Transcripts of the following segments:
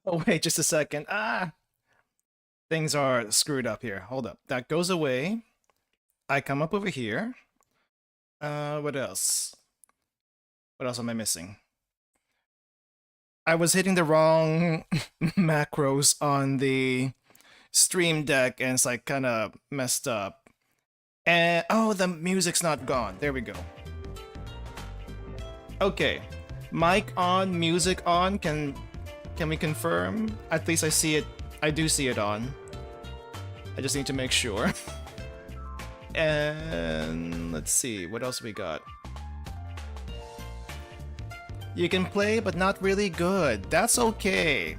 Oh wait, just a second. Things are screwed up here. Hold up. That goes away. I come up over here. What else? What else am I missing? I was hitting the wrong macros on the Stream Deck and it's like kind of messed up. And oh, the music's not gone. There we go. Okay. Mic on, music on. Can we confirm? At least I see it. I do see it on. I just need to make sure. And let's see, what else we got? You can play, but not really good. That's okay.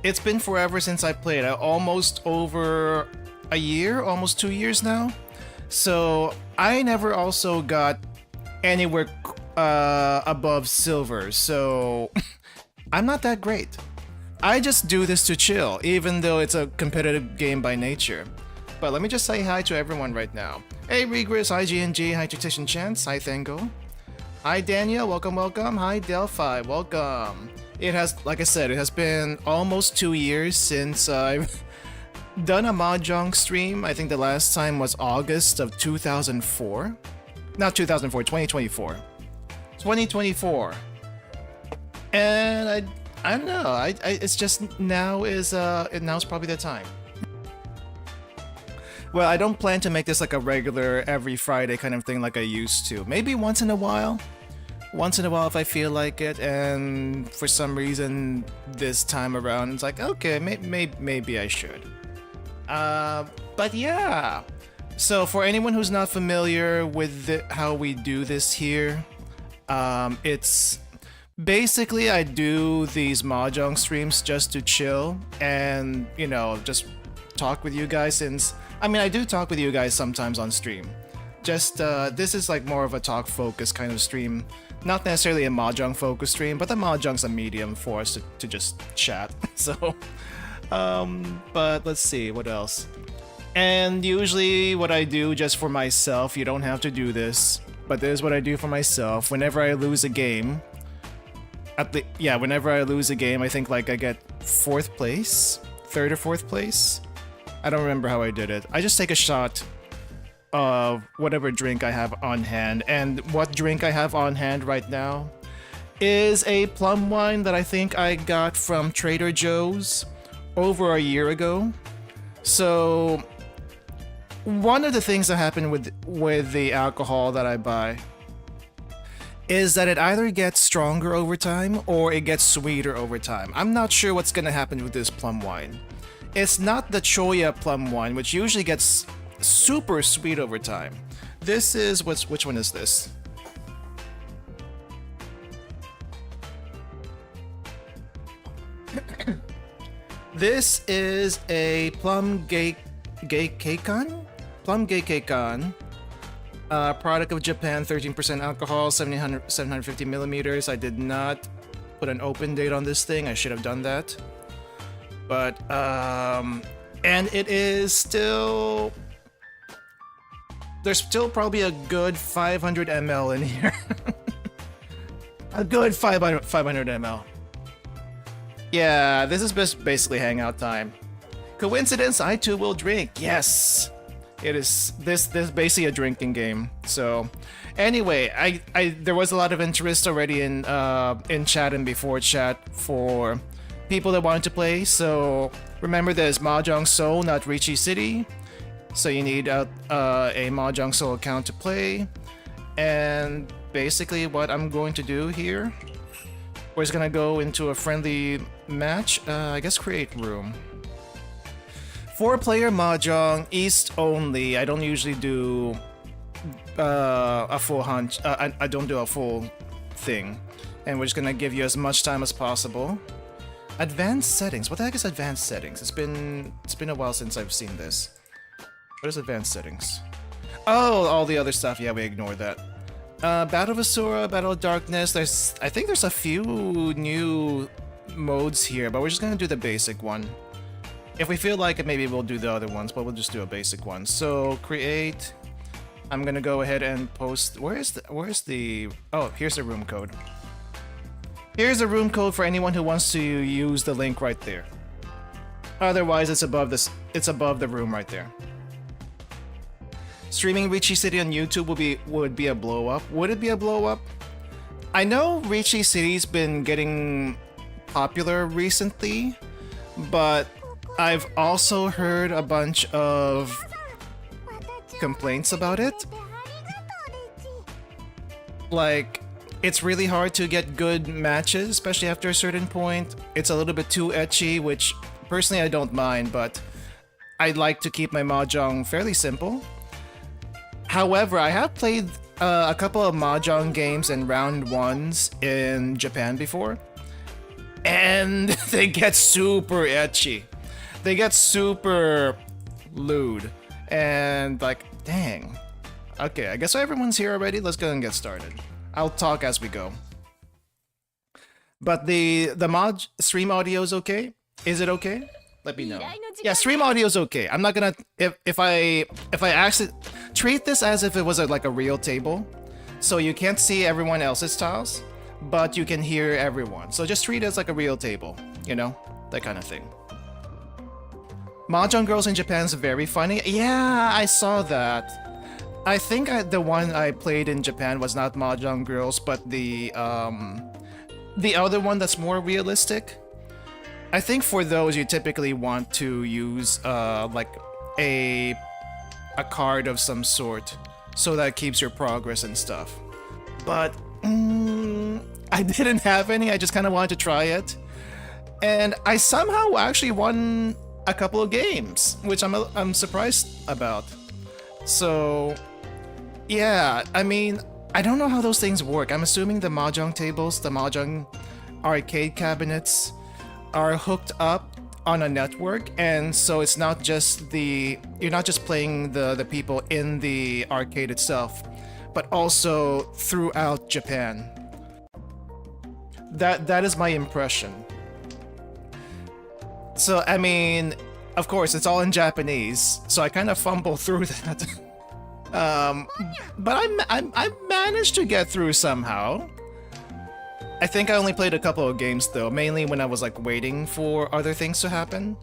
It's been forever since I played. Almost over a year, almost 2 years now. So I never also got anywhere above silver. So I'm not that great. I just do this to chill, even though it's a competitive game by nature. But let me just say hi to everyone right now. Hey Regress, hi GNG, hi Tactician Chance, hi Thango. Hi Daniel, welcome, welcome. Hi Delphi, welcome. It has, like I said, it has been almost 2 years since I've done a Mahjong stream. I think the last time was August of 2004. Not 2004, 2024. 2024. And I don't know, it's just now's probably the time. Well, I don't plan to make this like a regular every Friday kind of thing like I used to. Maybe once in a while. Once in a while if I feel like it, and for some reason this time around it's like, okay, maybe I should. But yeah. So for anyone who's not familiar with how we do this here, it's basically I do these Mahjong streams just to chill and, you know, just talk with you guys since... I mean, I do talk with you guys sometimes on stream. Just, this is like more of a talk-focused kind of stream. Not necessarily a Mahjong focused stream, but the Mahjong's a medium for us to just chat. So, but let's see, what else? And usually what I do just for myself, you don't have to do this, but this is what I do for myself. Whenever I lose a game, whenever I lose a game, I think like I get 4th place, 3rd or 4th place. I don't remember how I did it. I just take a shot of whatever drink I have on hand, and what drink I have on hand right now is a plum wine that I think I got from Trader Joe's over a year ago. So one of the things that happen with the alcohol that I buy is that it either gets stronger over time or it gets sweeter over time. I'm not sure what's gonna happen with this plum wine. It's not the Choya plum wine, which usually gets super sweet over time. This is which one is this? This is a plum gekkeikan? Plum gekkeikan. Product of Japan, 13% alcohol, 750 milliliters. I did not put an open date on this thing. I should have done that. But, and it is still... There's still probably a good 500 ml in here. A good 500 ml. Yeah, this is basically hangout time. Coincidence, I too will drink. Yes! It is this basically a drinking game. So anyway, I there was a lot of interest already in chat and before chat for people that wanted to play. So remember, there's Mahjong Seoul, not Ricci City. So you need a Mahjong Seoul account to play. And basically what I'm going to do here, we're just gonna go into a friendly match. I guess create room. 4-player Mahjong, East only. I don't usually do a full hunch. I don't do a full thing. And we're just gonna give you as much time as possible. Advanced settings. What the heck is advanced settings? It's been a while since I've seen this. What is advanced settings? Oh, all the other stuff. Yeah, we ignore that. Battle of Asura, Battle of Darkness. I think there's a few new modes here, but we're just gonna do the basic one. If we feel like it, maybe we'll do the other ones, but we'll just do a basic one. So create. I'm gonna go ahead and post. Where's the? Oh, here's the room code. Here's a room code for anyone who wants to use the link right there. Otherwise, it's above this. It's above the room right there. Streaming Richie City on YouTube would be a blow up. Would it be a blow up? I know Richie City's been getting popular recently, but I've also heard a bunch of complaints about it. Like, it's really hard to get good matches, especially after a certain point. It's a little bit too ecchi, which personally I don't mind, but I'd like to keep my Mahjong fairly simple. However, I have played a couple of Mahjong games and round ones in Japan before, and they get super ecchi. They get super lewd, and like, dang. Okay, I guess everyone's here already. Let's go and get started. I'll talk as we go. But the mod stream audio is okay? Is it okay? Let me know. Yeah, stream audio is okay. I'm not gonna if I actually treat this as if it was like a real table, so you can't see everyone else's tiles, but you can hear everyone. So just treat it as like a real table, you know, that kind of thing. Mahjong girls in Japan is very funny. Yeah, I saw that. I think the one I played in Japan was not Mahjong girls, but the other one that's more realistic. I think for those you typically want to use like a card of some sort, so that keeps your progress and stuff. But I didn't have any. I just kind of wanted to try it, and I somehow actually won a couple of games, which I'm surprised about. So yeah, I mean, I don't know how those things work. I'm assuming the Mahjong tables, the Mahjong arcade cabinets are hooked up on a network, and so it's not just you're not just playing the people in the arcade itself, but also throughout Japan. That is my impression. So I mean, of course, it's all in Japanese, so I kind of fumble through that. But I managed to get through somehow. I think I only played a couple of games though, mainly when I was like waiting for other things to happen.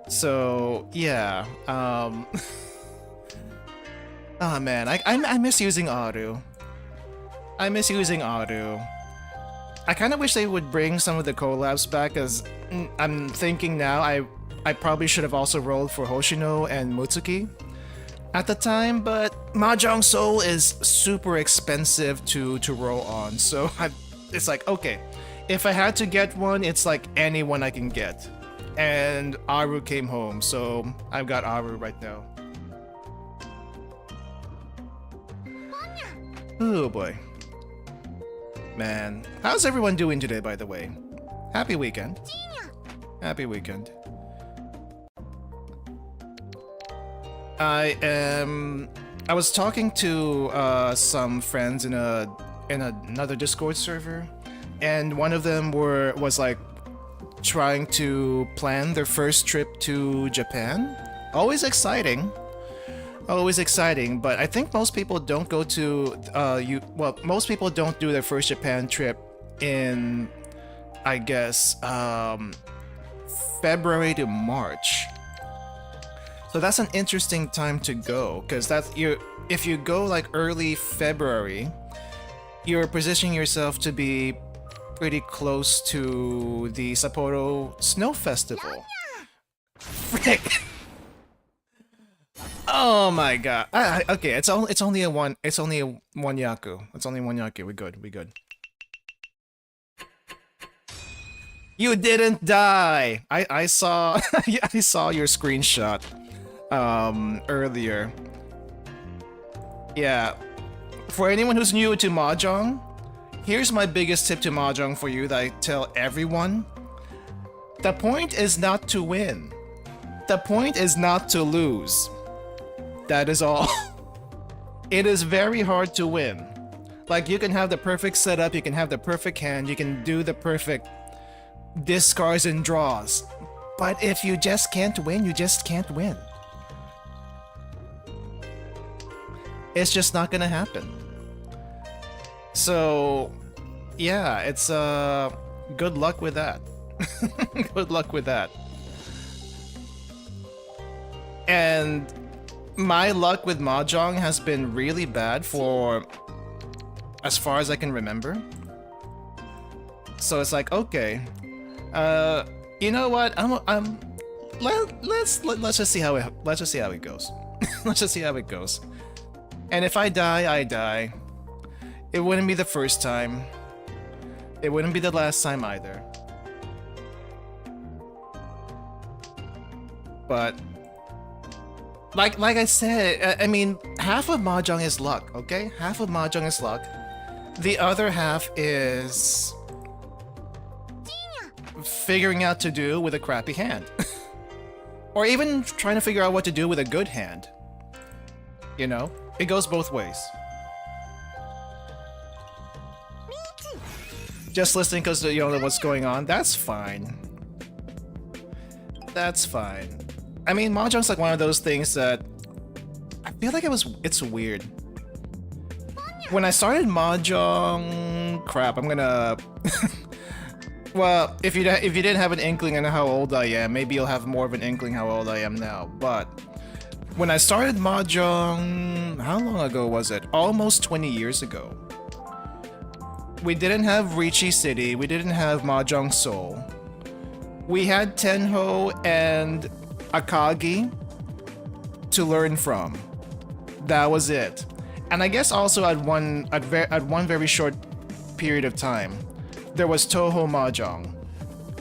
So yeah, oh man, I miss using Aru. I miss using Aru. I kind of wish they would bring some of the collabs back, as I'm thinking now I probably should have also rolled for Hoshino and Mutsuki at the time, but Mahjong Soul is super expensive to roll on, so it's like, okay, if I had to get one, it's like anyone I can get. And Aru came home, so I've got Aru right now. Oh boy. Man, how's everyone doing today, by the way? Happy weekend. Happy weekend. I was talking to some friends in another Discord server, and one of them was like trying to plan their first trip to Japan. Always exciting, but I think most people don't go to most people don't do their first Japan trip in, I guess, February to March. So that's an interesting time to go, because if you go like early February, you're positioning yourself to be pretty close to the Sapporo Snow Festival. Frick! Oh my god. Okay, it's only a one yaku. It's only one yaku. We good. You didn't die. I saw I saw your screenshot earlier. Yeah. For anyone who's new to Mahjong, here's my biggest tip to Mahjong for you that I tell everyone. The point is not to win. The point is not to lose. That is all. It is very hard to win. Like, you can have the perfect setup, you can have the perfect hand, you can do the perfect discards and draws. But if you just can't win, you just can't win. It's just not gonna happen. So, yeah, it's good luck with that. Good luck with that. And my luck with Mahjong has been really bad for as far as I can remember. So it's like, okay, you know what? Let's just see how it goes. Let's just see how it goes. And if I die, I die. It wouldn't be the first time. It wouldn't be the last time either. But like I said, I mean, half of Mahjong is luck, okay? Half of Mahjong is luck. The other half is figuring out to do with a crappy hand. Or even trying to figure out what to do with a good hand. You know? It goes both ways. Just listening because you don't know what's going on, that's fine. That's fine. I mean, Mahjong's like one of those things that I feel like it's weird. When I started Mahjong, crap, I'm gonna well, if you didn't have an inkling on how old I am, maybe you'll have more of an inkling how old I am now. But when I started Mahjong, how long ago was it? Almost 20 years ago. We didn't have Ricci City, we didn't have Mahjong Seoul. We had Tenho and Akagi to learn from. That was it. And I guess also at one very short period of time, there was Toho Mahjong,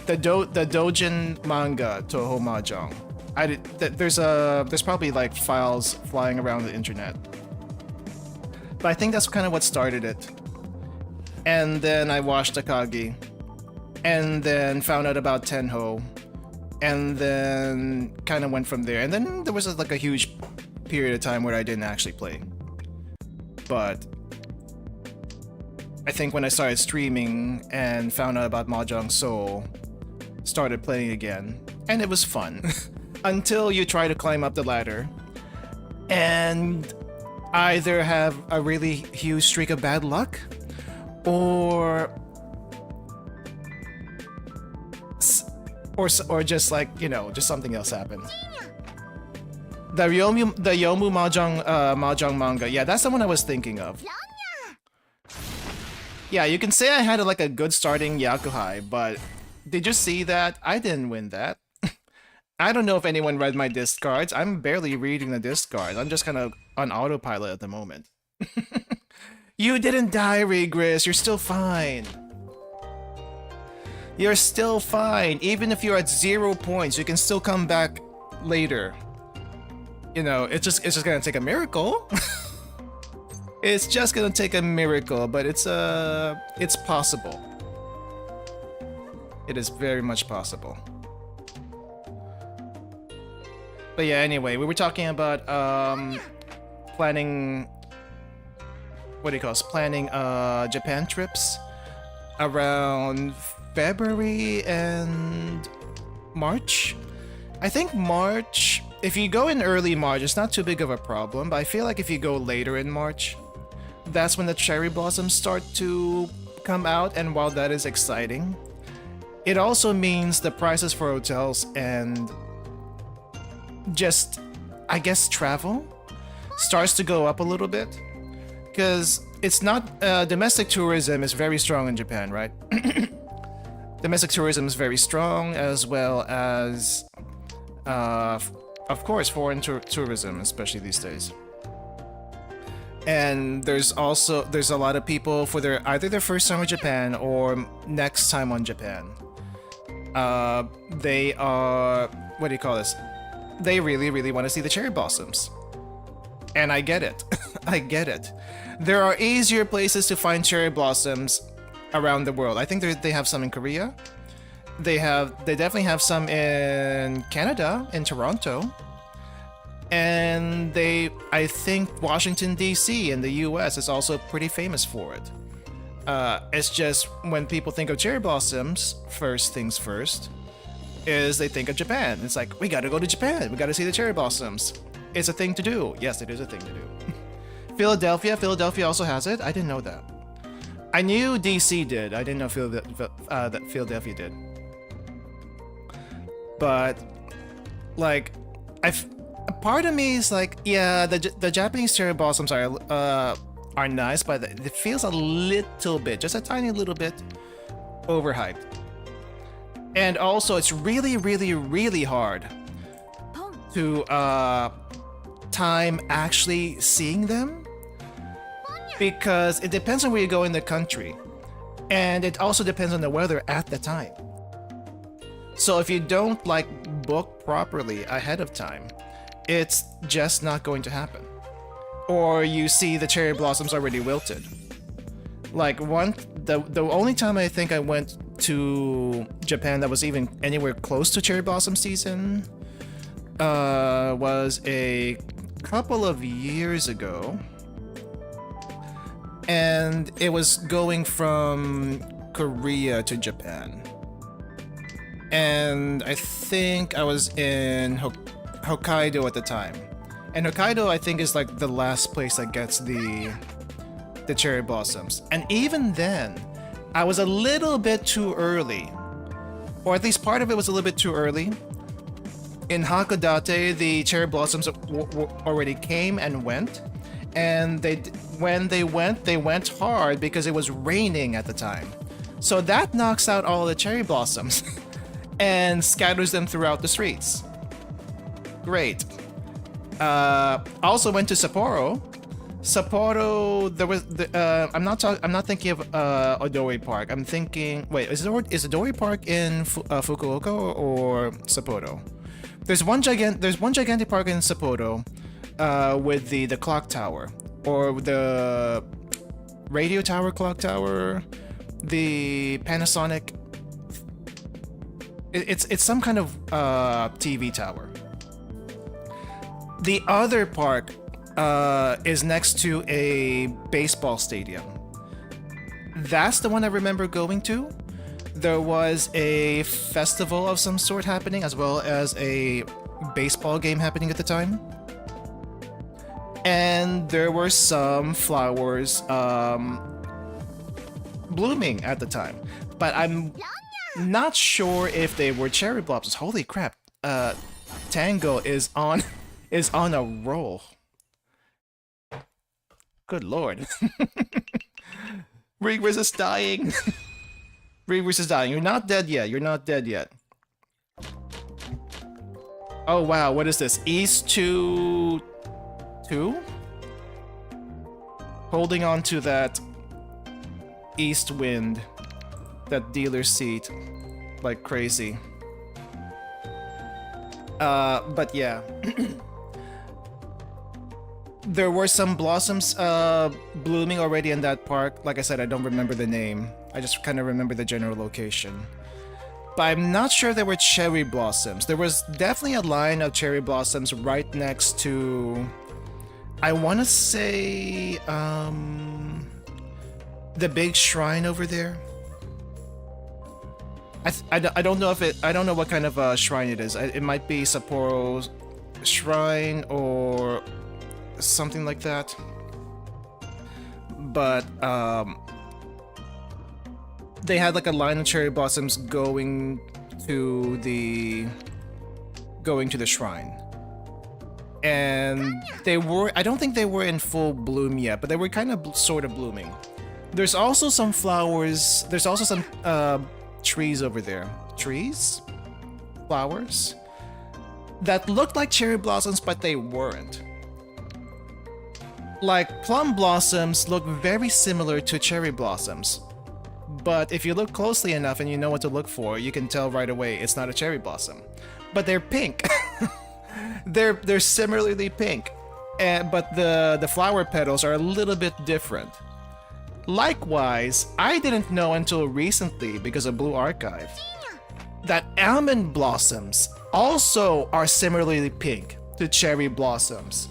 the Dojin manga Toho Mahjong. There's probably like files flying around the internet, but I think that's kind of what started it. And then I watched Akagi, and then found out about Tenho, and then kind of went from there. And then there was like a huge period of time where I didn't actually play. But I think when I started streaming and found out about Mahjong Seoul, started playing again, and it was fun. Until you try to climb up the ladder and either have a really huge streak of bad luck, or just like, you know, just something else happened. The Yomu Mahjong manga, yeah, that's the one I was thinking of. Yeah, you can say I had like a good starting Yakuhai, but did you see that? I didn't win that. I don't know if anyone read my discards. I'm barely reading the discards. I'm just kind of on autopilot at the moment. You didn't die, Regress. You're still fine. You're still fine. Even if you're at 0 points, you can still come back later. You know, it's just gonna take a miracle. It's just gonna take a miracle, but it's possible. It is very much possible. But yeah, anyway, we were talking about planning, what do you call it? Planning Japan trips around February and March. I think March, if you go in early March, it's not too big of a problem, but I feel like if you go later in March, that's when the cherry blossoms start to come out, and while that is exciting, it also means the prices for hotels and just, I guess, travel starts to go up a little bit, because it's not, domestic tourism is very strong in Japan, right? Domestic tourism is very strong, as well as, of course, foreign tourism, especially these days. And there's a lot of people for either their first time in Japan or next time on Japan. They are, what do you call this? They really, really want to see the cherry blossoms. And I get it. I get it. There are easier places to find cherry blossoms around the world. I think they have some in Korea. They definitely have some in Canada, in Toronto. And I think Washington, D.C. in the U.S. is also pretty famous for it. It's just when people think of cherry blossoms, first things first, is they think of Japan. It's like, we gotta go to Japan. We gotta see the cherry blossoms. It's a thing to do. Yes, it is a thing to do. Philadelphia also has it. I didn't know that. I knew DC did. I didn't know that Philadelphia did. But like, a part of me is like, yeah, the Japanese cherry blossoms are nice, but it feels a little bit, just a tiny little bit, overhyped. And also, it's really, really, really hard to time actually seeing them, because it depends on where you go in the country, and it also depends on the weather at the time. So if you don't like book properly ahead of time, it's just not going to happen. Or you see the cherry blossoms already wilted. Like the only time I think I went to Japan that was even anywhere close to cherry blossom season was a couple of years ago, and it was going from Korea to Japan, and I think I was in Hokkaido at the time, and Hokkaido I think is like the last place that gets the cherry blossoms, and even then I was a little bit too early, or at least part of it was a little bit too early. In Hakodate, the cherry blossoms already came and went, and when they went hard because it was raining at the time. So that knocks out all the cherry blossoms and scatters them throughout the streets. Great. Also went to Sapporo. Sapporo, there was I'm not thinking of Odori Park. I'm thinking, wait, is Odori Park in Fukuoka or Sapporo? There's one gigantic park in Sapporo with the clock tower, or the radio tower, clock tower, the Panasonic. It's some kind of TV tower. The other park is next to a baseball stadium. That's the one I remember going to. There was a festival of some sort happening, as well as a baseball game happening at the time. And there were some flowers blooming at the time. But I'm not sure if they were cherry blossoms. Holy crap. Tango is on a roll. Good lord. Reavers is dying. Reavers is dying. You're not dead yet. You're not dead yet. Oh wow, what is this? East to 2? Holding on to that east wind. That dealer seat. Like crazy. But yeah. There were some blossoms blooming already in that park. Like I said, I don't remember the name. I just kind of remember the general location. But I'm not sure there were cherry blossoms. There was definitely a line of cherry blossoms right next to, I want to say, the big shrine over there. I don't know if I don't know what kind of shrine it is. It might be Sapporo's shrine or something like that. But they had like a line of cherry blossoms going to the shrine, and I don't think they were in full bloom yet, but they were kind of sort of blooming. There's also some flowers. There's also some trees over there. Flowers that looked like cherry blossoms, but they weren't. Like, plum blossoms look very similar to cherry blossoms, but if you look closely enough and you know what to look for, you can tell right away it's not a cherry blossom. But they're pink. they're similarly pink, but the flower petals are a little bit different. Likewise, I didn't know until recently, because of Blue Archive, that almond blossoms also are similarly pink to cherry blossoms.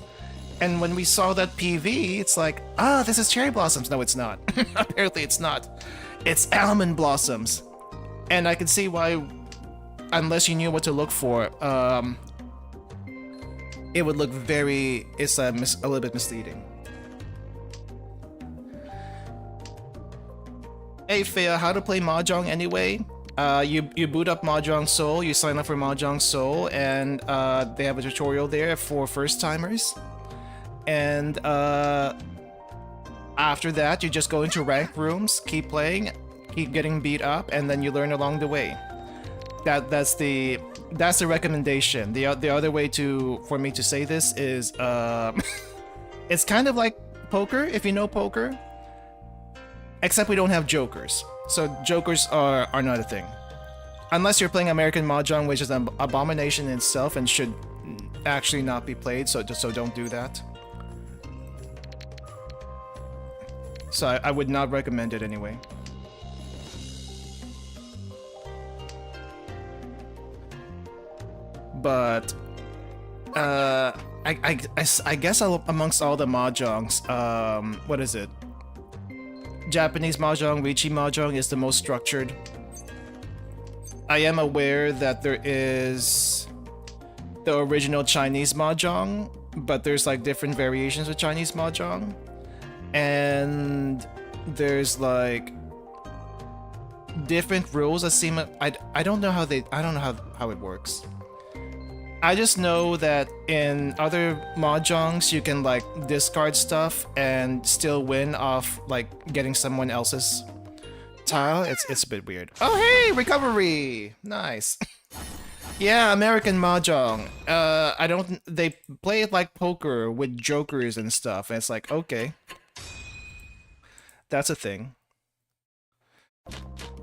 And when we saw that PV, it's like, this is cherry blossoms. No, it's not. Apparently it's not. It's almond blossoms. And I can see why, unless you knew what to look for, it would look it's a little bit misleading. Hey Fea, how to play Mahjong anyway? You boot up Mahjong Soul, you sign up for Mahjong Soul, and they have a tutorial there for first timers. And after that, you just go into rank rooms, keep playing, keep getting beat up, and then you learn along the way. That's the recommendation. The other way for me to say this is it's kind of like poker, if you know poker. Except we don't have jokers. So jokers are not a thing. Unless you're playing American Mahjong, which is an abomination in itself and should actually not be played, so don't do that. So I would not recommend it anyway. But I guess amongst all the mahjongs, what is it? Japanese Mahjong, Riichi Mahjong is the most structured. I am aware that there is the original Chinese Mahjong, but there's like different variations of Chinese Mahjong. And there's like different rules that seem I don't know how it works. I just know that in other mahjongs you can like discard stuff and still win off like getting someone else's tile. It's a bit weird. Oh hey, recovery! Nice. Yeah, American Mahjong. They play it like poker with jokers and stuff, and it's like, okay. That's a thing.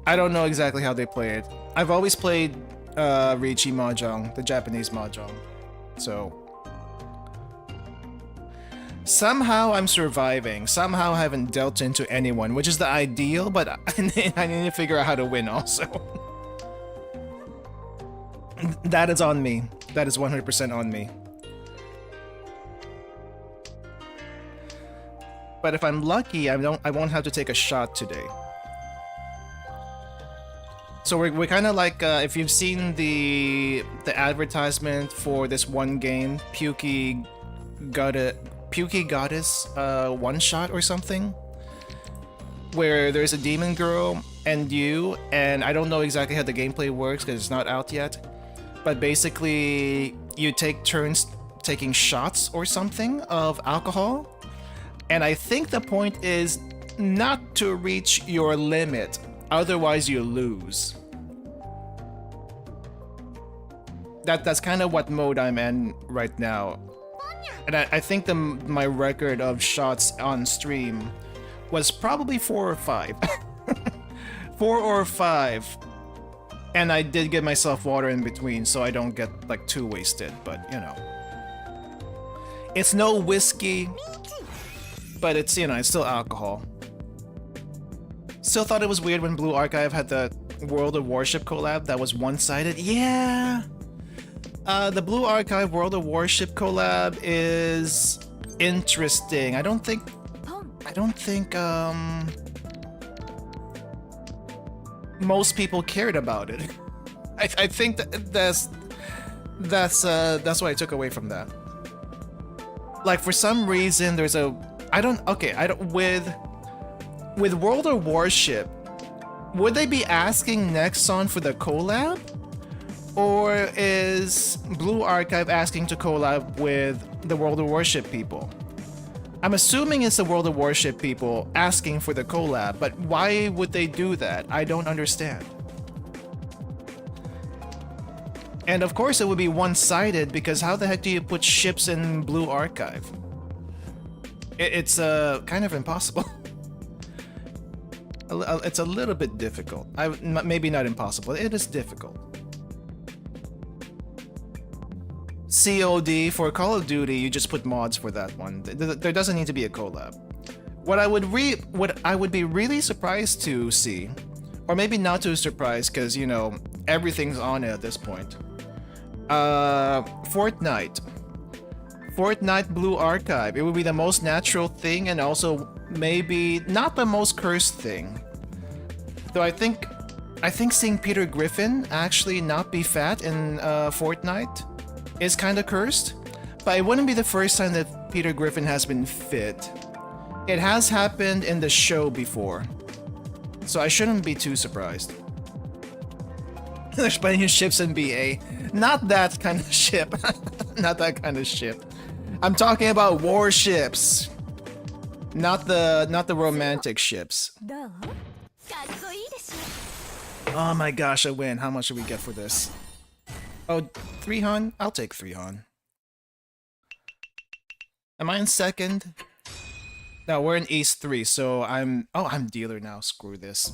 I don't know exactly how they play it. I've always played Riichi Mahjong, the Japanese Mahjong. So somehow I'm surviving. Somehow I haven't dealt into anyone, which is the ideal, but I need to figure out how to win also. That is on me. That is 100% on me. But if I'm lucky, I won't have to take a shot today. So we're kind of like, if you've seen the advertisement for this one game, Pukey Goddess one shot or something, where there's a demon girl and you, and I don't know exactly how the gameplay works because it's not out yet, but basically you take turns taking shots or something of alcohol, and I think the point is not to reach your limit, otherwise you lose. That's kind of what mode I'm in right now. And I think my record of shots on stream was probably 4 or 5. 4 or 5. And I did give myself water in between so I don't get like too wasted, but you know. It's no whiskey, but it's, you know, it's still alcohol. Still thought it was weird when Blue Archive had the World of Warship collab that was one-sided. Yeah! The Blue Archive World of Warship collab is interesting. I don't think most people cared about it. I think that's what I took away from that. Like for some reason there's a with World of Warship, would they be asking Nexon for the collab? Or is Blue Archive asking to collab with the World of Warship people? I'm assuming it's the World of Warship people asking for the collab, but why would they do that? I don't understand. And of course it would be one-sided, because how the heck do you put ships in Blue Archive? It's kind of impossible. It's a little bit difficult. Maybe not impossible, it is difficult. COD, for Call of Duty, you just put mods for that one. There doesn't need to be a collab. What I would be really surprised to see, or maybe not too surprised, because you know everything's on it at this point. Fortnite Blue Archive. It would be the most natural thing, and also maybe not the most cursed thing. Though I think seeing Peter Griffin actually not be fat in Fortnite is kind of cursed, but it wouldn't be the first time that Peter Griffin has been fit. It has happened in the show before. So I shouldn't be too surprised. There's plenty of ships in BA. Not that kind of ship. Not that kind of ship. I'm talking about warships. Not the romantic ships. Oh my gosh, a win. How much should we get for this? Oh, 3 Han? I'll take 3 Han. Am I in second? No, we're in Ace 3, so I'm... Oh, I'm dealer now. Screw this.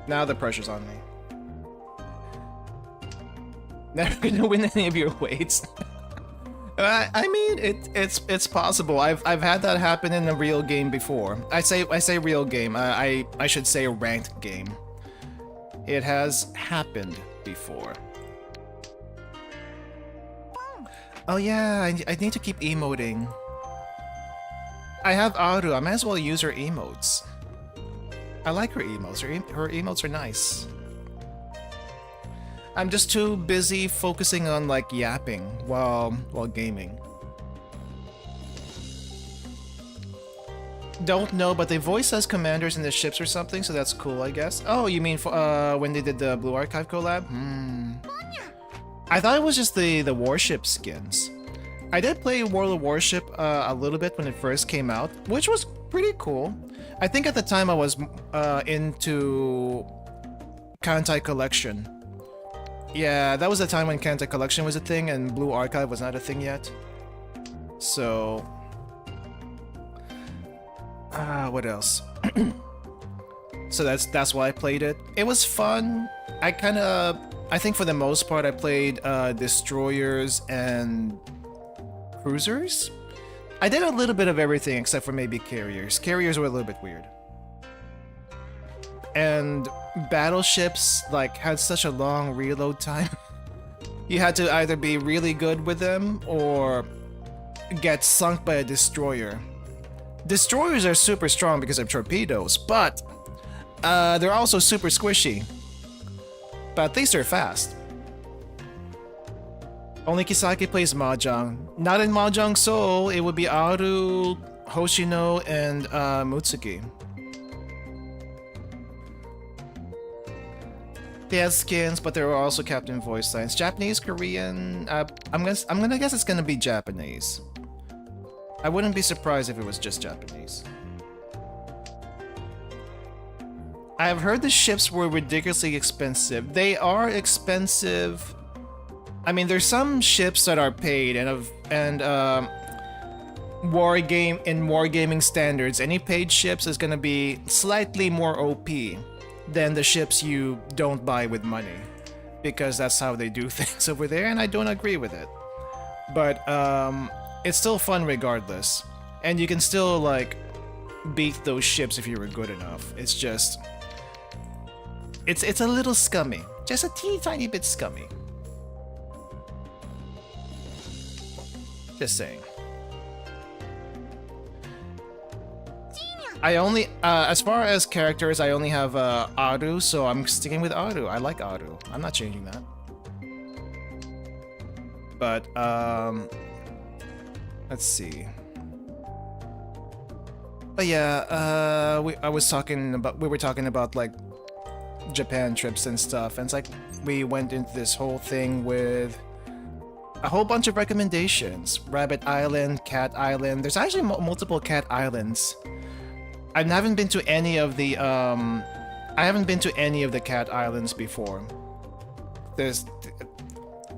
Now the pressure's on me. Never gonna win any of your weights. I mean, it's possible. I've had that happen in a real game before. I say real game. I should say ranked game. It has happened before. Oh yeah, I need to keep emoting. I have Aru. I might as well use her emotes. I like her emotes. Her emotes are nice. I'm just too busy focusing on like yapping while gaming. Don't know, but they voice as commanders in the ships or something, so that's cool, I guess. Oh, you mean when they did the Blue Archive collab? I thought it was just the warship skins. I did play World of Warship a little bit when it first came out, which was pretty cool. I think at the time I was into Kantai Collection. Yeah, that was the time when Kantai Collection was a thing and Blue Archive was not a thing yet. So... what else? So that's why I played it. It was fun. I think for the most part I played destroyers and cruisers. I did a little bit of everything except for maybe carriers. Carriers were a little bit weird. And battleships like had such a long reload time. You had to either be really good with them or get sunk by a destroyer. Destroyers are super strong because of torpedoes, but they're also super squishy. But at least they're fast. Only Kisaki plays Mahjong. Not in Mahjong Soul, it would be Aru, Hoshino, and Mutsuki. They have skins, but there are also Captain voice lines. Japanese, Korean. I'm gonna guess it's gonna be Japanese. I wouldn't be surprised if it was just Japanese. I have heard the ships were ridiculously expensive. They are expensive. I mean, there's some ships that are paid, and wargaming standards, any paid ships is gonna be slightly more OP than the ships you don't buy with money, because that's how they do things over there, and I don't agree with it. But it's still fun regardless, and you can still like beat those ships if you were good enough. It's just it's a little scummy, just a teeny tiny bit scummy. Just saying. I only, as far as characters, I only have Aru, so I'm sticking with Aru. I like Aru. I'm not changing that. But, let's see. But yeah, we were talking about like Japan trips and stuff, and it's like we went into this whole thing with a whole bunch of recommendations. Rabbit Island, Cat Island. There's actually multiple Cat Islands. I haven't been to any of the Cat Islands before.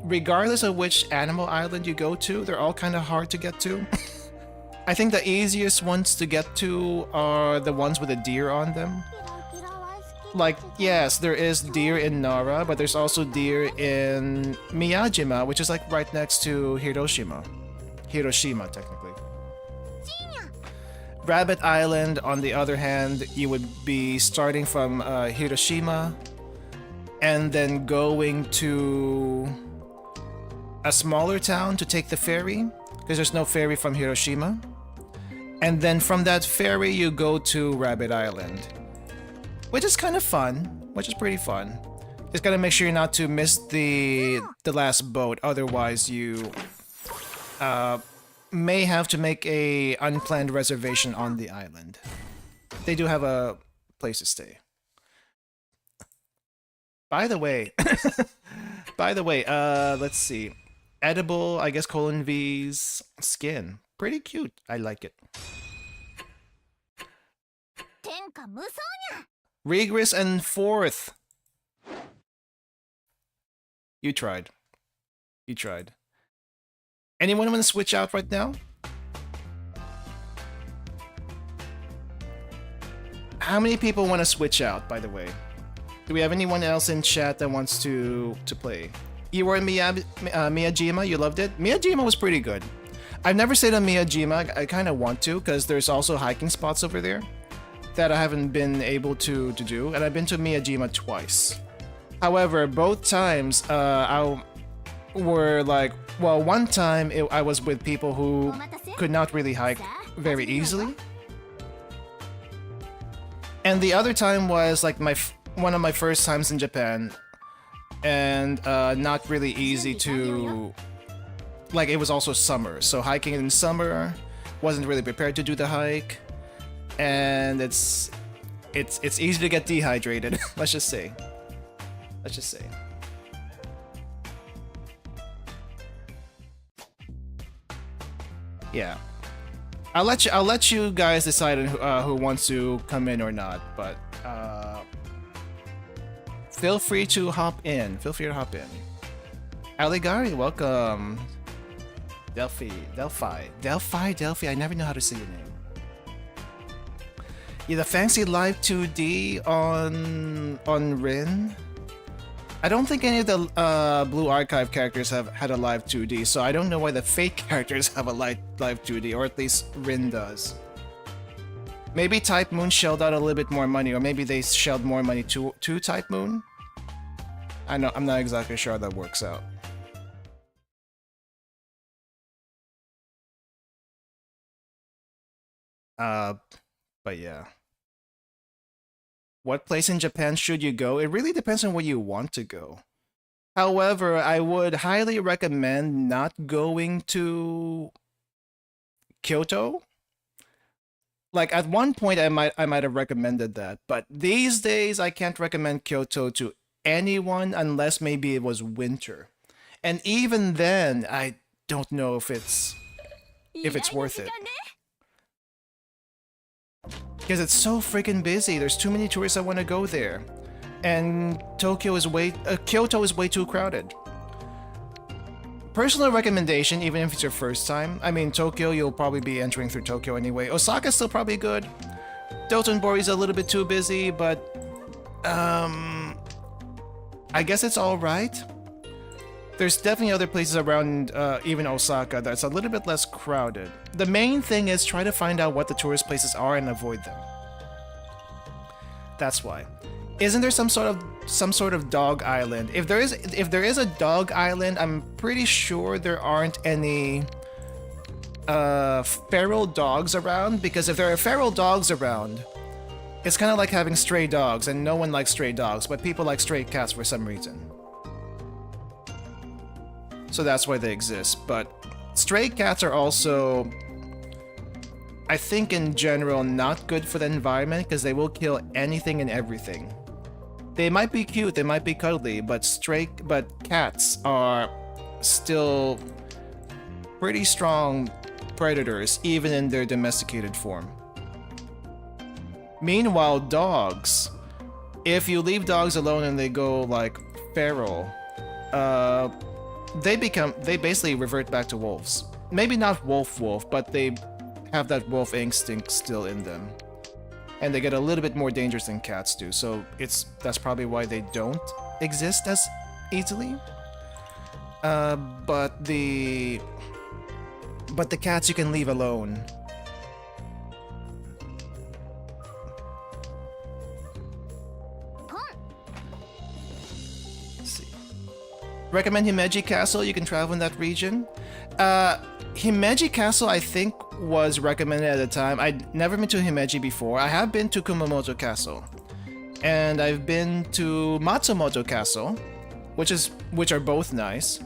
Regardless of which animal island you go to, they're all kind of hard to get to. I think the easiest ones to get to are the ones with a deer on them. Like, yes, there is deer in Nara, but there's also deer in Miyajima, which is like right next to Hiroshima. Hiroshima, technically. Rabbit Island, on the other hand, you would be starting from Hiroshima and then going to a smaller town to take the ferry, because there's no ferry from Hiroshima. And then from that ferry, you go to Rabbit Island, which is kind of fun, which is pretty fun. Just gotta make sure not to miss the last boat, otherwise you may have to make a unplanned reservation on the island. They do have a place to stay. By the way, let's see. Edible, I guess colon V's skin. Pretty cute. I like it. Regress and fourth. You tried. You tried. Anyone want to switch out right now? How many people want to switch out, by the way? Do we have anyone else in chat that wants to play? You were in Miyajima, you loved it? Miyajima was pretty good. I've never stayed on Miyajima, I kind of want to, because there's also hiking spots over there that I haven't been able to do, and I've been to Miyajima twice. However, both times, I were like, well, one time I was with people who could not really hike very easily. And the other time was like one of my first times in Japan, and not really easy to, like, it was also summer, so hiking in summer, wasn't really prepared to do the hike, and it's easy to get dehydrated. Let's just say. Yeah, I'll let you guys decide on who wants to come in or not, but feel free to hop in. Aligari, welcome. Delphi. I never know how to say your name. Yeah, the fancy live 2D on Rin. I don't think any of the Blue Archive characters have had a live 2D, so I don't know why the fake characters have a live 2D, or at least Rin does. Maybe Type Moon shelled out a little bit more money, or maybe they shelled more money to Type Moon. I'm not exactly sure how that works out. But yeah. What place in Japan should you go? It really depends on where you want to go. However, I would highly recommend not going to Kyoto. Like, at one point I might have recommended that, but these days I can't recommend Kyoto to anyone unless maybe it was winter. And even then, I don't know if it's worth it. Because it's so freaking busy. There's too many tourists that want to go there. And Kyoto is way too crowded. Personal recommendation, even if it's your first time. I mean, Tokyo, you'll probably be entering through Tokyo anyway. Osaka's still probably good. Dotonbori's a little bit too busy, but I guess it's alright. There's definitely other places around even Osaka that's a little bit less crowded. The main thing is try to find out what the tourist places are and avoid them. That's why. Isn't there some sort of dog island? If there is a dog island, I'm pretty sure there aren't any feral dogs around, because if there are feral dogs around, it's kind of like having stray dogs, and no one likes stray dogs, but people like stray cats for some reason. So that's why they exist. But stray cats are also, I think in general, not good for the environment because they will kill anything and everything. They might be cute, they might be cuddly, but cats are still pretty strong predators, even in their domesticated form. Meanwhile, dogs, if you leave dogs alone and they go like feral, they basically revert back to wolves. Maybe not wolf, but they have that wolf instinct still in them. And they get a little bit more dangerous than cats do, so that's probably why they don't exist as easily. But the cats you can leave alone. Recommend Himeji Castle, you can travel in that region. Himeji Castle, I think, was recommended at the time. I'd never been to Himeji before. I have been to Kumamoto Castle. And I've been to Matsumoto Castle, which are both nice.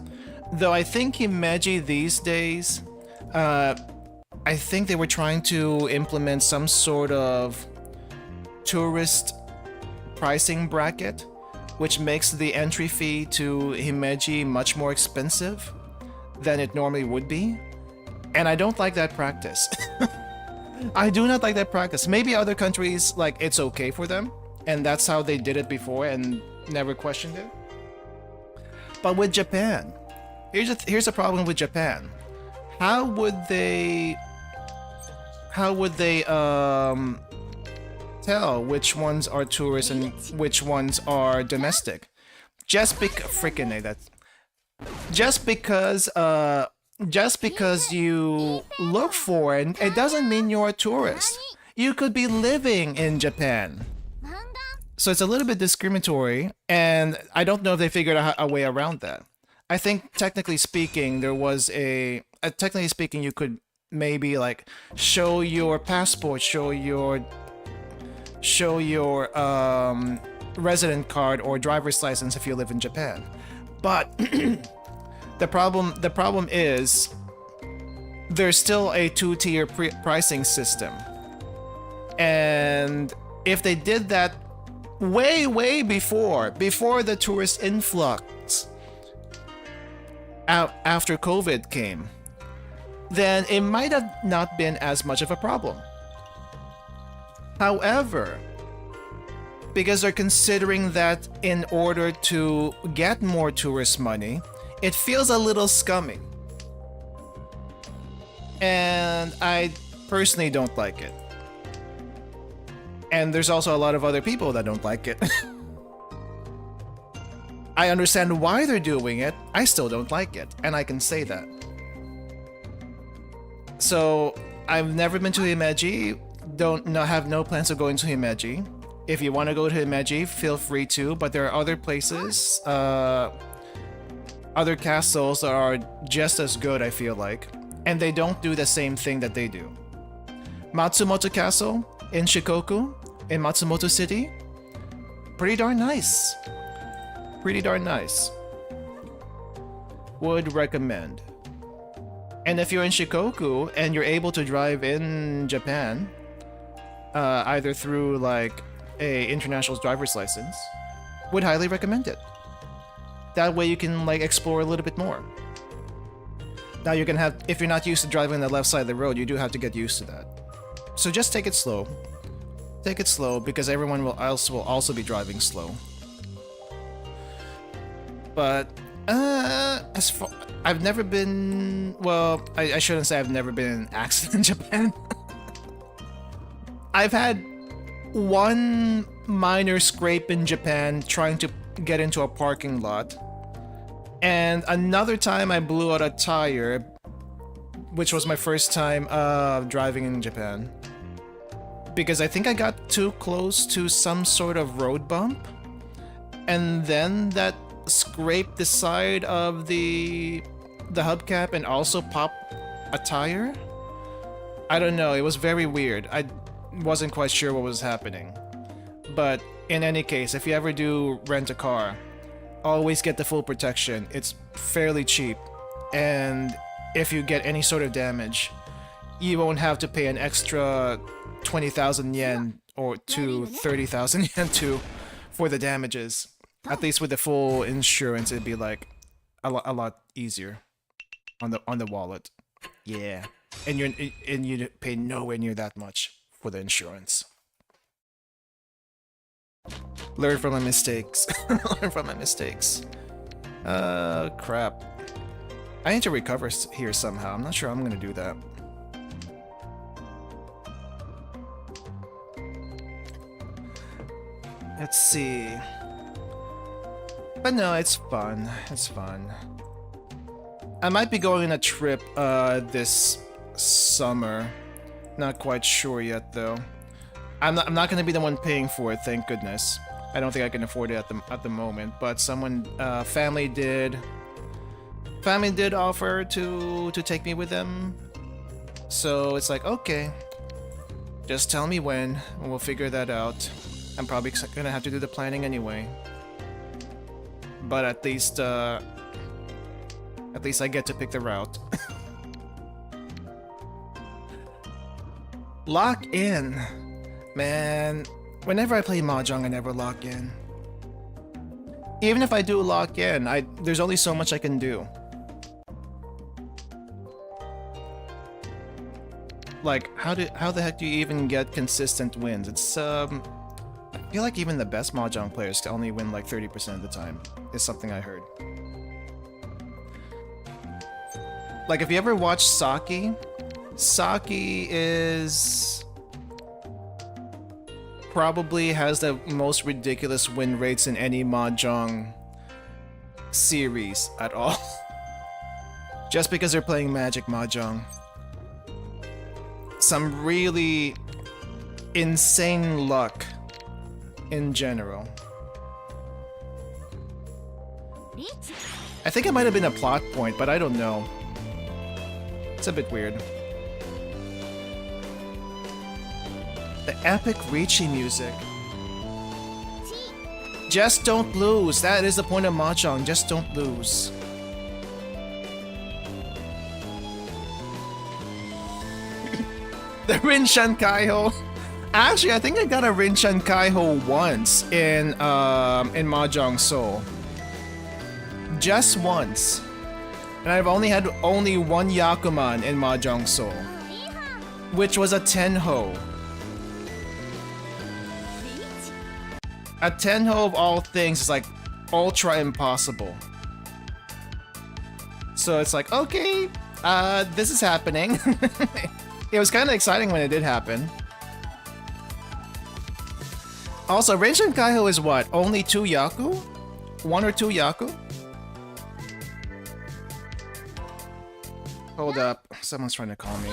Though I think Himeji these days I think they were trying to implement some sort of tourist pricing bracket, which makes the entry fee to Himeji much more expensive than it normally would be. And I don't like that practice. I do not like that practice. Maybe other countries, like, it's okay for them, and that's how they did it before and never questioned it. But with Japan, here's a problem with Japan. How would they tell which ones are tourists and which ones are domestic? Just because you look foreign, it doesn't mean you're a tourist. You could be living in Japan. So it's a little bit discriminatory, and I don't know if they figured out a way around that. I think technically speaking, there was technically speaking, you could maybe like show your passport, show your resident card or driver's license if you live in Japan. But the problem is there's still a two-tier pricing system, and if they did that way before the tourist influx after COVID came, then it might have not been as much of a problem. However, because they're considering that in order to get more tourist money, it feels a little scummy. And I personally don't like it. And there's also a lot of other people that don't like it. I understand why they're doing it, I still don't like it, and I can say that. So, I've never been to Himeji, have no plans of going to Himeji. If you want to go to Himeji, feel free to, but there are other places, other castles that are just as good, I feel like, and they don't do the same thing that they do. Matsumoto Castle in Shikoku, in Matsumoto City, pretty darn nice. Pretty darn nice. Would recommend. And if you're in Shikoku and you're able to drive in Japan, either through like a international driver's license, would highly recommend it. That way you can like explore a little bit more. Now you're gonna have, if you're not used to driving on the left side of the road, you do have to get used to that. So just take it slow. Take it slow because everyone else will also be driving slow. But as far, I've never been, well, I shouldn't say I've never been in an accident in Japan. I've had one minor scrape in Japan trying to get into a parking lot. And another time I blew out a tire, which was my first time driving in Japan. Because I think I got too close to some sort of road bump. And then that scraped the side of the hubcap and also popped a tire. I don't know, it was very weird. I wasn't quite sure what was happening. But in any case, if you ever do rent a car, always get the full protection. It's fairly cheap, and if you get any sort of damage, you won't have to pay an extra 20,000 yen or to 30,000 yen for the damages. At least with the full insurance, it'd be like a lot easier on the wallet. Yeah, and you pay nowhere near that much for the insurance. Learn from my mistakes. Learn from my mistakes. Crap. I need to recover here somehow. I'm not sure I'm gonna do that. Let's see. But no, it's fun. It's fun. I might be going on a trip this summer. Not quite sure yet though. I'm not gonna be the one paying for it, thank goodness. I don't think I can afford it at the moment, but someone family did offer to take me with them. So it's like, okay. Just tell me when and we'll figure that out. I'm probably gonna have to do the planning anyway. But at least I get to pick the route. Lock in. Man, whenever I play Mahjong, I never lock in. Even if I do lock in, there's only so much I can do. Like, how the heck do you even get consistent wins? It's, I feel like even the best Mahjong players can only win like 30% of the time, is something I heard. Like, if you ever watch Saki, Saki is... probably has the most ridiculous win rates in any Mahjong series at all. Just because they're playing Magic Mahjong. Some really insane luck in general. I think it might have been a plot point, but I don't know. It's a bit weird. The epic Ricci music. Just don't lose. That is the point of Mahjong. Just don't lose. The Rinshan Kaiho. Actually, I think I got a Rinshan Kaiho once in Mahjong Soul. Just once. And I've only had one Yakuman in Mahjong Soul, which was a Tenho. A Tenho of all things is like ultra impossible. So it's like, okay, this is happening. It was kind of exciting when it did happen. Also, Rinshan Kaiho is what? Only 2 Yaku? 1 or 2 Yaku? Hold up, someone's trying to call me.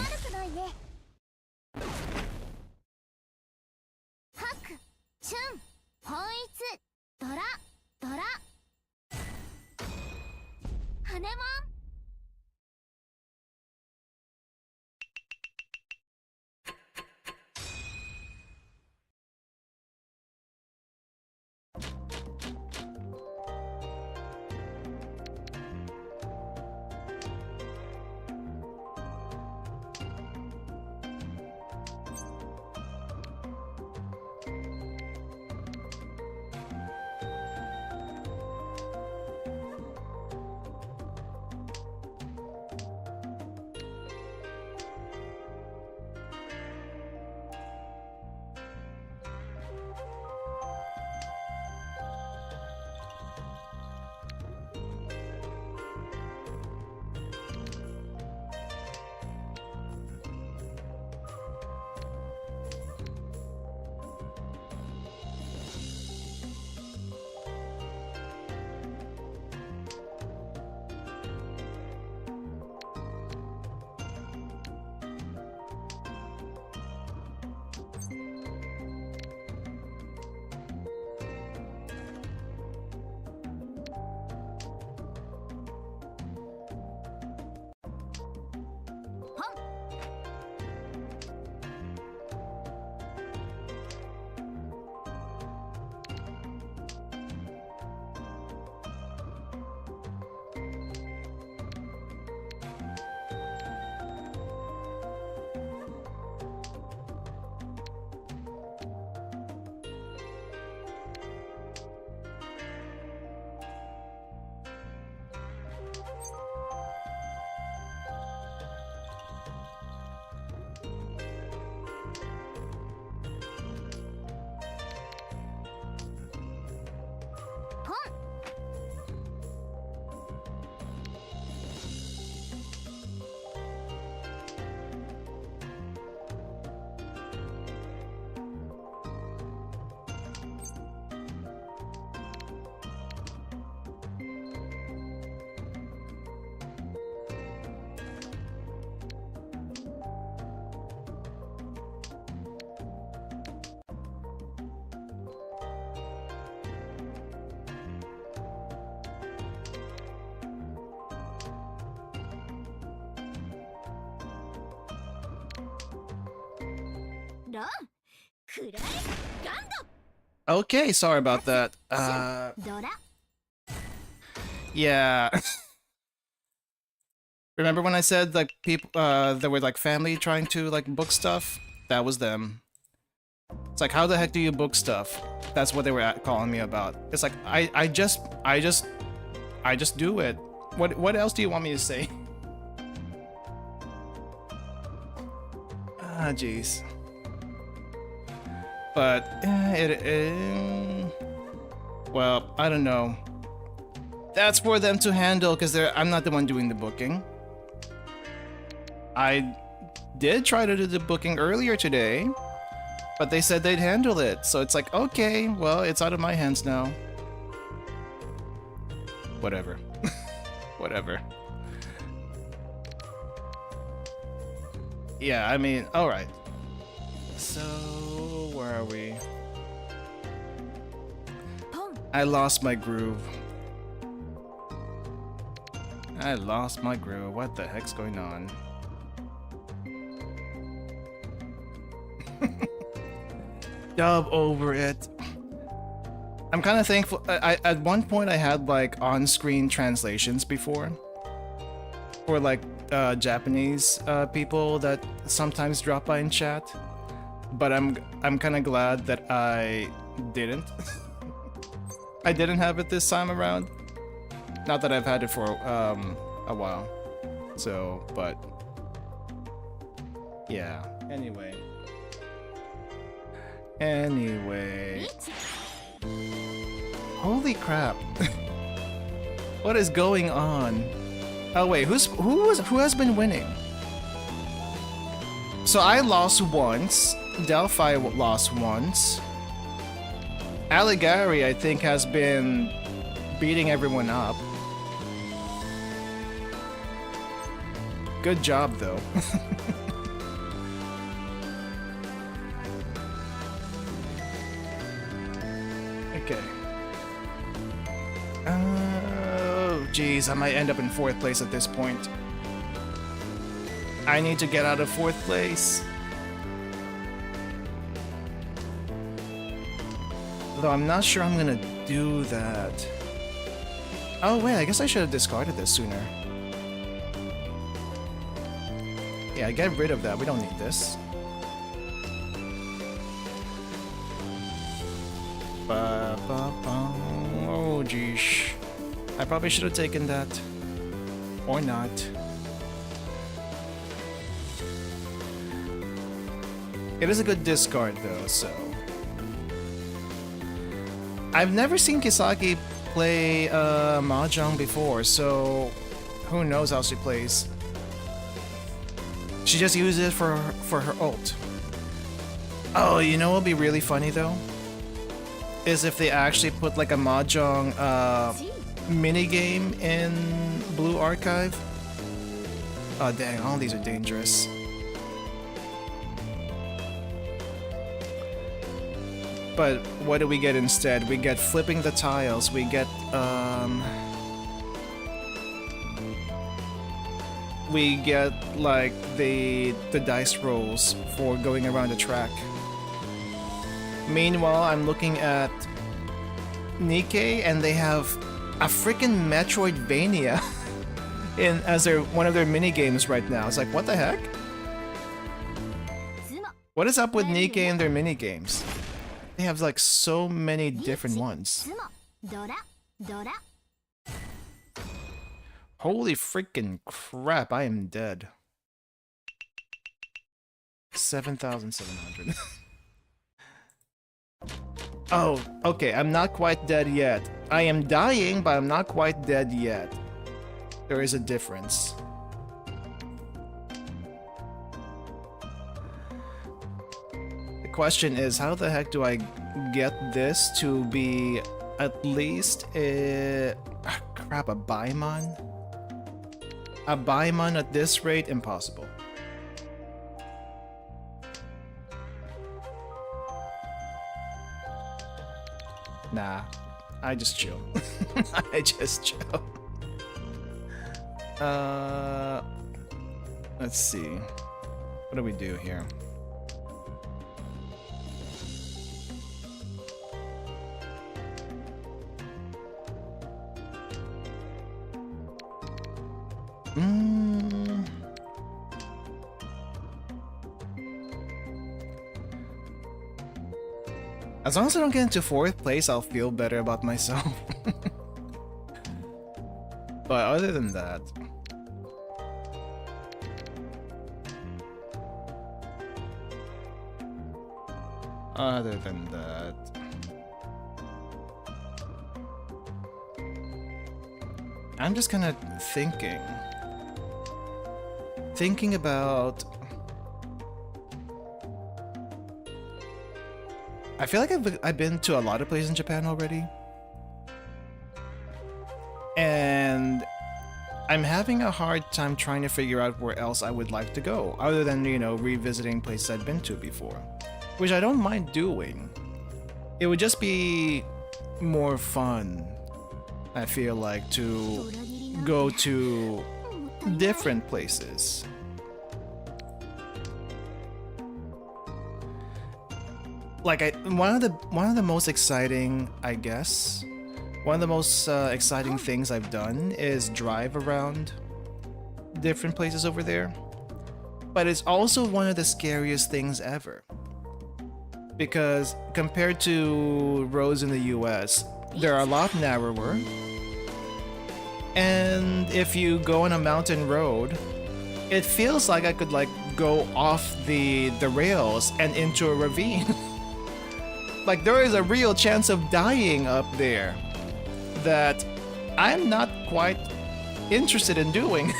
Okay, sorry about that. Yeah. Remember when I said like people there were like family trying to like book stuff? That was them. It's like, how the heck do you book stuff? That's what they were calling me about. It's like, I just do it. What else do you want me to say? Ah, jeez. But well, I don't know. That's for them to handle because I'm not the one doing the booking. I did try to do the booking earlier today, but they said they'd handle it. So it's like, okay, well, it's out of my hands now. Whatever. Whatever. Yeah, I mean, alright. So, where are we? I lost my groove. I lost my groove. What the heck's going on? Dub over it. I'm kind of thankful. At one point I had like on-screen translations before for like Japanese people that sometimes drop by in chat, but I'm kind of glad that I didn't. I didn't have it this time around. Not that I've had it for a while. So, but yeah. Anyway. Holy crap. What is going on? Oh wait, who has been winning? So I lost once. Delphi lost once. Alligari, I think, has been beating everyone up. Good job, though. Okay. Oh, jeez, I might end up in 4th place at this point. I need to get out of 4th place. Though I'm not sure I'm gonna do that. Oh wait, I guess I should have discarded this sooner. Yeah, get rid of that. We don't need this. Oh geesh. I probably should have taken that. Or not. It is a good discard though, so. I've never seen Kisaki play Mahjong before, so who knows how she plays. She just uses it for her ult. Oh, you know what would be really funny though? Is if they actually put like a Mahjong minigame in Blue Archive. Oh dang, all these are dangerous. But what do we get instead? We get flipping the tiles, we get like the dice rolls for going around the track. Meanwhile, I'm looking at Nikkei and they have a freaking Metroidvania as one of their mini games right now. It's like, what the heck? What is up with Nikkei and their mini games? They have like so many different ones. Holy freaking crap, I am dead. 7,700. Oh, okay, I'm not quite dead yet. I am dying, but I'm not quite dead yet. There is a difference. The question is, how the heck do I get this to be at least a... crap, a Baimon? A Baimon at this rate? Impossible. Nah, I just chill. I just chill. Let's see. What do we do here? As long as I don't get into 4th place, I'll feel better about myself. But other than that... Other than that... I'm just kind of thinking. Thinking about... I feel like I've been to a lot of places in Japan already. And I'm having a hard time trying to figure out where else I would like to go, other than, you know, revisiting places I've been to before. Which I don't mind doing. It would just be more fun, I feel like, to go to different places. Like one of the most exciting, I guess, one of the most exciting things I've done is drive around different places over there. But it's also one of the scariest things ever. Because compared to roads in the US, they're a lot narrower. And if you go on a mountain road, it feels like I could like go off the rails and into a ravine. Like there is a real chance of dying up there that I'm not quite interested in doing.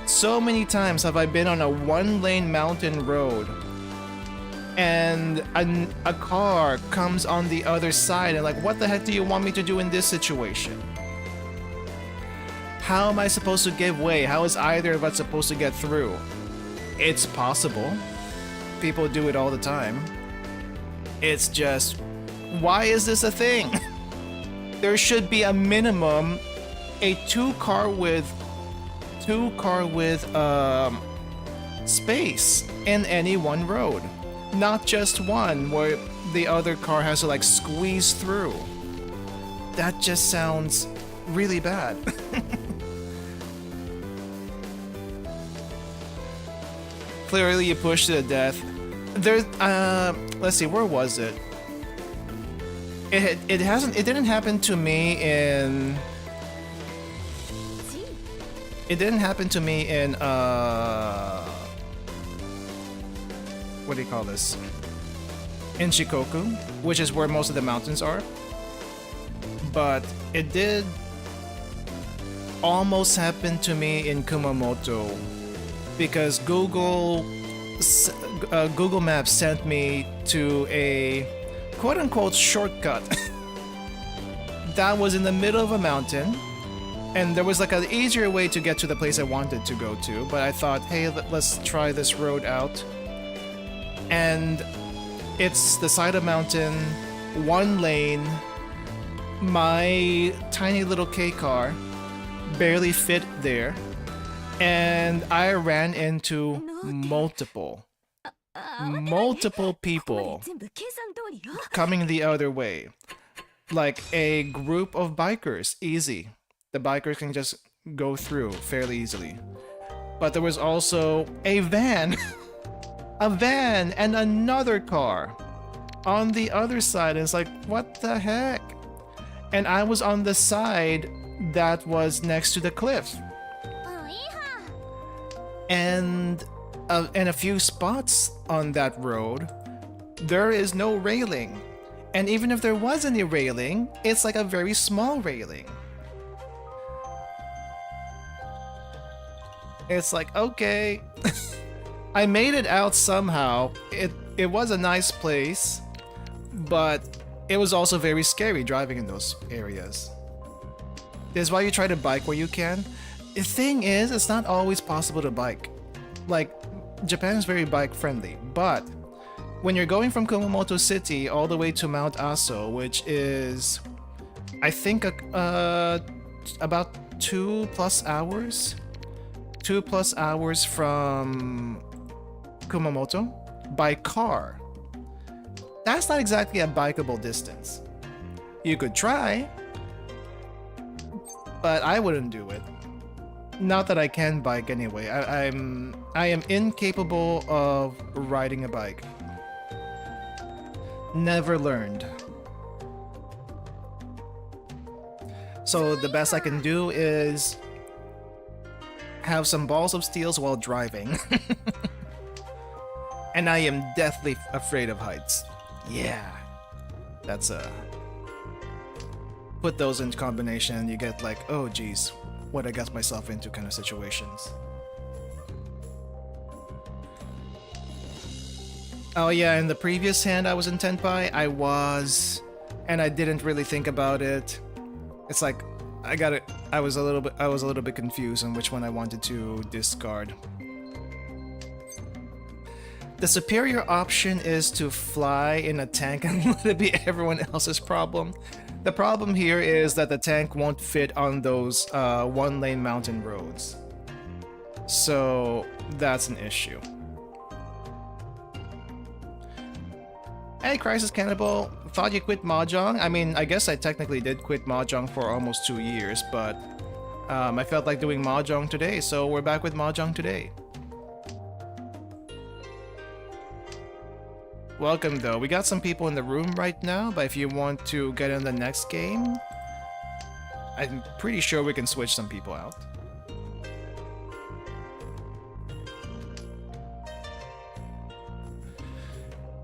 So many times have I been on a one-lane mountain road and a car comes on the other side and like, what the heck do you want me to do in this situation? How am I supposed to give way? How is either of us supposed to get through? It's possible. People do it all the time. It's just, why is this a thing? There should be a minimum, a two car with space in any one road. Not just one where the other car has to like squeeze through. That just sounds really bad. Clearly you pushed to the death. There's let's see, where was it? It didn't happen to me in what do you call this? In Shikoku, which is where most of the mountains are. But it did almost happen to me in Kumamoto because Google Maps sent me to a quote-unquote shortcut that was in the middle of a mountain, and there was like an easier way to get to the place I wanted to go to, but I thought, hey, let's try this road out. And it's the side of a mountain, one lane. My tiny little K car barely fit there, and I ran into multiple people coming the other way. Like a group of bikers, easy. The bikers can just go through fairly easily. But there was also a van, a van and another car on the other side. And it's like, what the heck? And I was on the side that was next to the cliff. And in a few spots on that road, there is no railing. And even if there was any railing, it's like a very small railing. It's like, okay. I made it out somehow. It was a nice place, but it was also very scary driving in those areas. This is why you try to bike where you can. The thing is, it's not always possible to bike. Like, Japan is very bike friendly, but when you're going from Kumamoto City all the way to Mount Aso, which is, I think, about 2+ hours? 2+ hours from Kumamoto by car. That's not exactly a bikeable distance. You could try, but I wouldn't do it. Not that I can bike anyway. I am incapable of riding a bike. Never learned. So the best I can do is have some balls of steel while driving. And I am deathly afraid of heights. Yeah. That's put those in combination and you get like, oh geez, what I got myself into kind of situations. Oh yeah, in the previous hand I was in Tenpai, I was, and I didn't really think about it. It's like I was a little bit confused on which one I wanted to discard. The superior option is to fly in a tank and let it be everyone else's problem. The problem here is that the tank won't fit on those one-lane mountain roads. So that's an issue. Hey, Crisis Cannibal, thought you quit Mahjong? I mean, I guess I technically did quit Mahjong for almost 2 years, but I felt like doing Mahjong today, so we're back with Mahjong today. Welcome though. We got some people in the room right now, but if you want to get in the next game, I'm pretty sure we can switch some people out.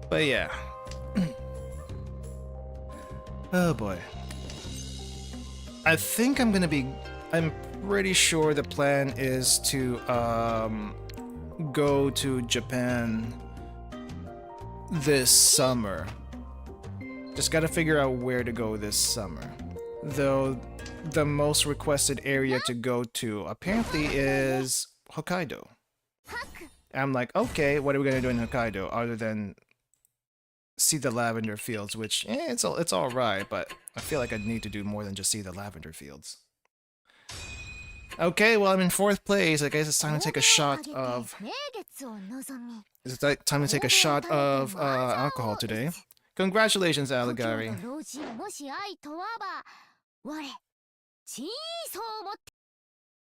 But yeah. Oh boy. I think I'm pretty sure the plan is to go to Japan this summer. Just gotta figure out where to go this summer. Though the most requested area to go to apparently is Hokkaido. I'm like, okay, what are we gonna do in Hokkaido other than see the lavender fields, which it's all right, but I feel like I need to do more than just see the lavender fields. Okay, well I'm in 4th place. I guess it's time to take a shot of. Is it time to take a shot of alcohol today? Congratulations, Alligari.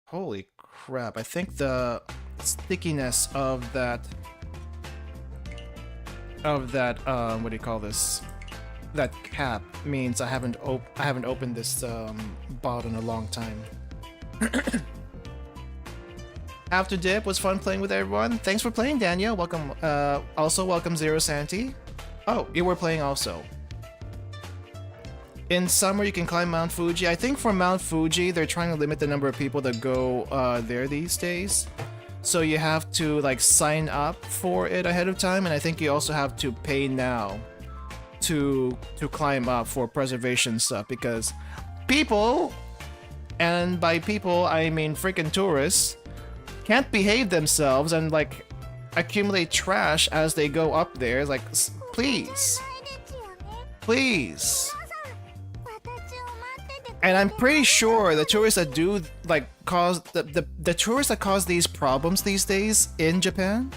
Holy crap! I think the stickiness of that. What do you call this? That cap means I haven't opened this bottle in a long time. After dip was fun playing with everyone. Thanks for playing, Daniel. Welcome. Also welcome Zero Santi. Oh, you were playing also. In summer, you can climb Mount Fuji. I think for Mount Fuji, they're trying to limit the number of people that go there these days. So you have to like sign up for it ahead of time, and I think you also have to pay now to climb up for preservation stuff, because people, and by people I mean freaking tourists, can't behave themselves and like accumulate trash as they go up there. Like, please. And I'm pretty sure the tourists that do like cause the tourists that cause these problems these days in Japan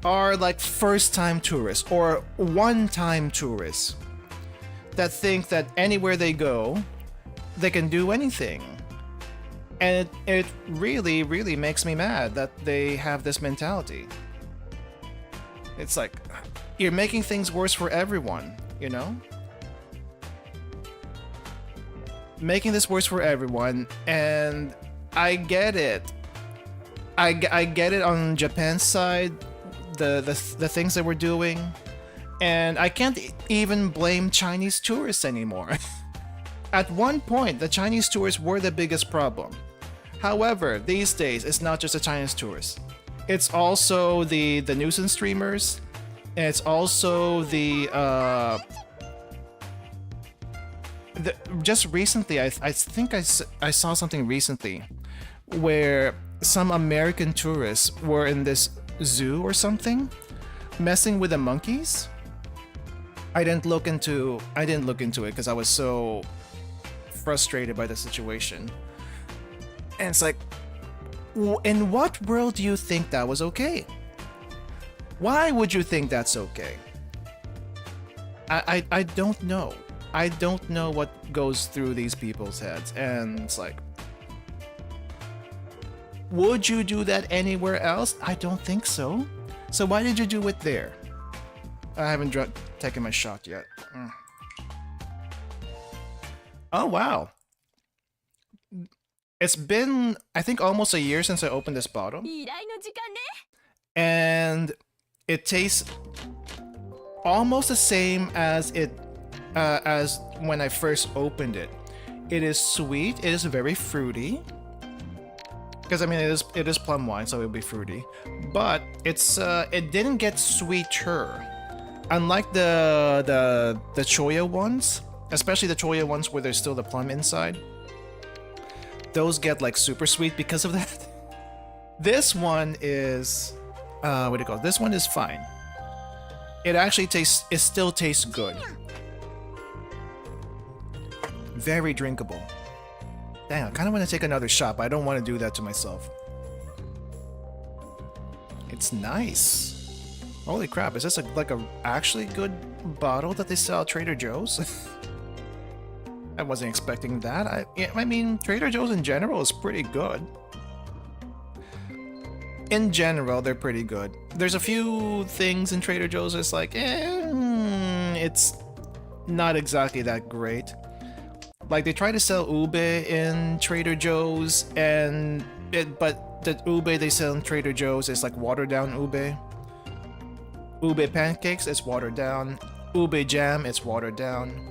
are like first-time tourists or one-time tourists that think that anywhere they go, they can do anything. And it really, really makes me mad that they have this mentality. It's like, you're making things worse for everyone, you know? Making this worse for everyone, and I get it. I get it on Japan's side, the things that we're doing, and I can't even blame Chinese tourists anymore. At one point, the Chinese tourists were the biggest problem. However, these days, it's not just the Chinese tourists. It's also the nuisance streamers, and it's also just recently, I think I saw something recently where some American tourists were in this zoo or something, messing with the monkeys. I didn't look into it because I was so frustrated by the situation. And it's like, in what world do you think that was okay? Why would you think that's okay? I don't know. I don't know what goes through these people's heads, and it's like, would you do that anywhere else? I don't think so. So why did you do it there? I haven't taken my shot yet. Oh, wow. It's been, I think, almost a year since I opened this bottle. And it tastes almost the same as when I first opened it. It is sweet. It is very fruity. Because I mean, it is plum wine, so it would be fruity. But it's it didn't get sweeter. Unlike the choya ones, especially the choya ones where there's still the plum inside. Those get like super sweet because of that. This one is what do you call it? This one is fine. It actually tastes, it still tastes good. Very drinkable. Dang, I kind of want to take another shot, but I don't want to do that to myself. It's nice. Holy crap, is this like a actually good bottle that they sell at Trader Joe's? I wasn't expecting that. I mean, Trader Joe's in general is pretty good. In general, they're pretty good. There's a few things in Trader Joe's that's like, it's not exactly that great. Like, they try to sell ube in Trader Joe's, but the ube they sell in Trader Joe's is like watered down ube. Ube pancakes, it's watered down. Ube jam, it's watered down.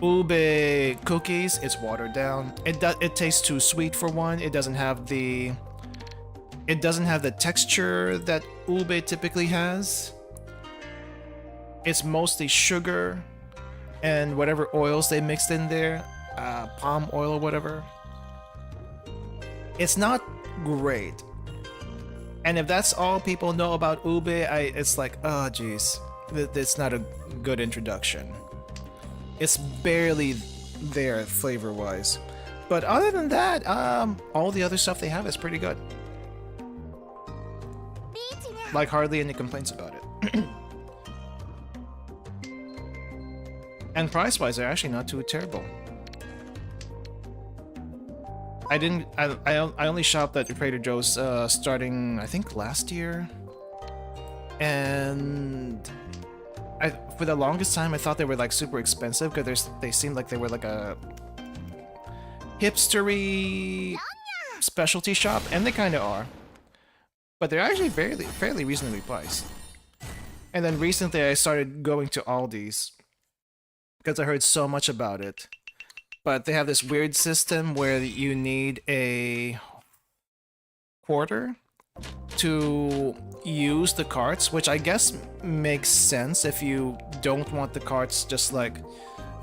Ube cookies, it's watered down. It tastes too sweet for one. It doesn't have the texture that ube typically has. It's mostly sugar and whatever oils they mixed in there, palm oil or whatever. It's not great. And if that's all people know about ube, it's like, oh geez, it's not a good introduction. It's barely there flavor-wise. But other than that, all the other stuff they have is pretty good. Like, hardly any complaints about it. And price-wise, they're actually not too terrible. I only shopped at Trader Joe's starting, I think, last year. And for the longest time, I thought they were like super expensive because they seemed like they were like a hipstery specialty shop, and they kind of are. But they're actually fairly reasonably priced. And then recently I started going to Aldi's because I heard so much about it. But they have this weird system where you need a quarter to use the carts, which I guess makes sense if you don't want the carts just like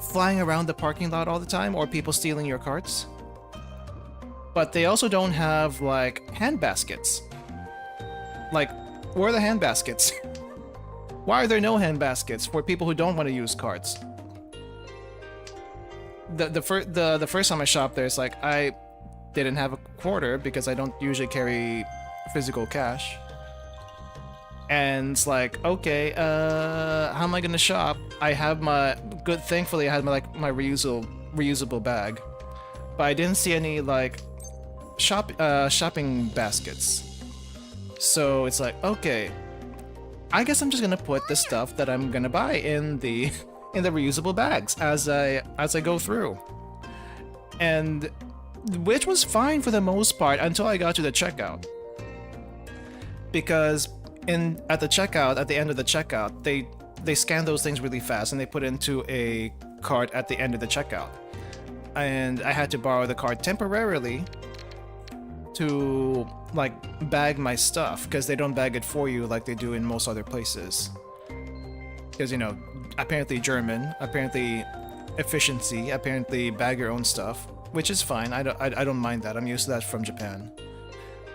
flying around the parking lot all the time or people stealing your carts. But they also don't have like hand baskets. Like, where are the hand baskets? Why are there no hand baskets for people who don't want to use carts? The first time I shopped there, it's like I didn't have a quarter because I don't usually carry physical cash. And it's like, okay, how am I gonna shop? I have my thankfully I had my reusable bag, but I didn't see any like shopping baskets. So it's like, okay, I guess I'm just gonna put the stuff that I'm gonna buy in the reusable bags as I go through, and which was fine for the most part until I got to the checkout. Because at the end of the checkout, they scan those things really fast and they put it into a cart at the end of the checkout, and I had to borrow the cart temporarily to like bag my stuff because they don't bag it for you like they do in most other places. Because, you know, apparently German, apparently efficiency, apparently bag your own stuff, which is fine. I don't mind that. I'm used to that from Japan.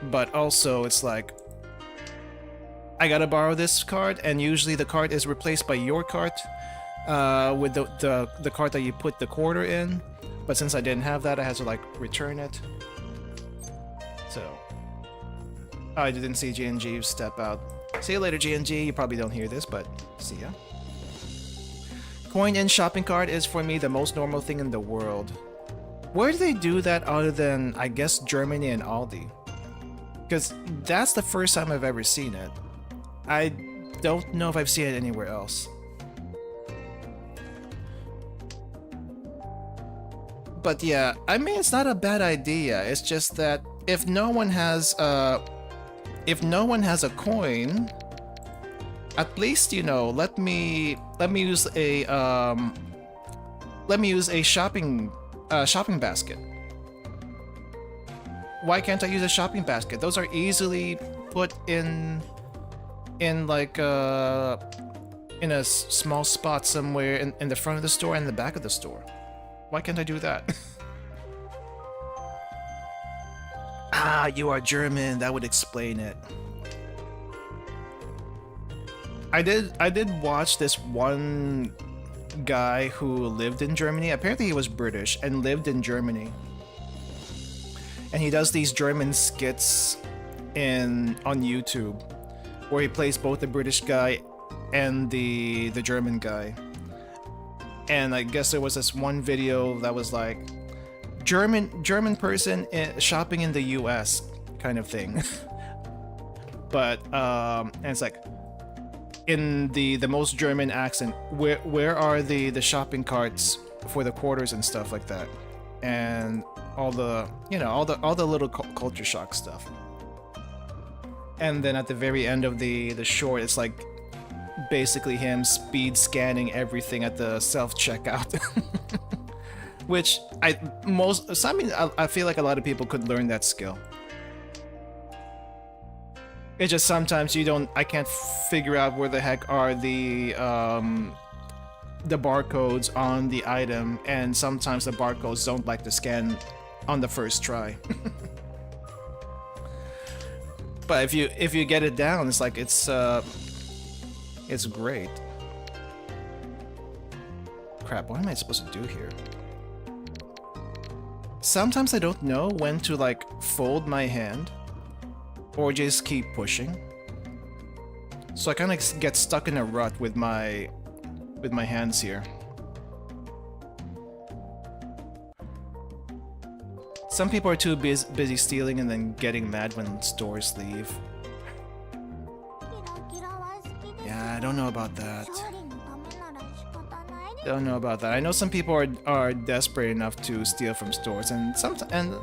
But also, it's like, I gotta borrow this cart, and usually the cart is replaced by your cart with the cart that you put the quarter in. But since I didn't have that, I had to like return it. So I didn't see G&G step out. See you later, G&G. You probably don't hear this, but see ya. Coin in shopping cart is for me the most normal thing in the world. Where do they do that other than, I guess, Germany and Aldi? Because that's the first time I've ever seen it. I don't know if I've seen it anywhere else. But yeah, I mean, it's not a bad idea. It's just that if no one has a coin, at least, you know, let me use a shopping basket. Why can't I use a shopping basket? Those are easily put in like in a small spot somewhere in the front of the store and the back of the store. Why can't I do that? Ah, you are German. That would explain it. I did watch this one guy who lived in Germany. Apparently he was British and lived in Germany. And he does these German skits on YouTube where he plays both the British guy and the German guy. And I guess there was this one video that was like German person shopping in the US kind of thing. But and it's like in the most German accent, where are the shopping carts for the quarters and stuff like that, and all the, you know, all the little culture shock stuff. And then at the very end of the short, it's like basically him speed scanning everything at the self-checkout. Which I feel like a lot of people could learn that skill. It's just sometimes I can't figure out where the heck are the barcodes on the item, and sometimes the barcodes don't like to scan on the first try. But if you get it down, it's like it's great. Crap, what am I supposed to do here? Sometimes I don't know when to like fold my hand or just keep pushing. So I kind of get stuck in a rut with my hands here. Some people are too busy stealing and then getting mad when stores leave. Yeah, I don't know about that. Don't know about that. I know some people are desperate enough to steal from stores, and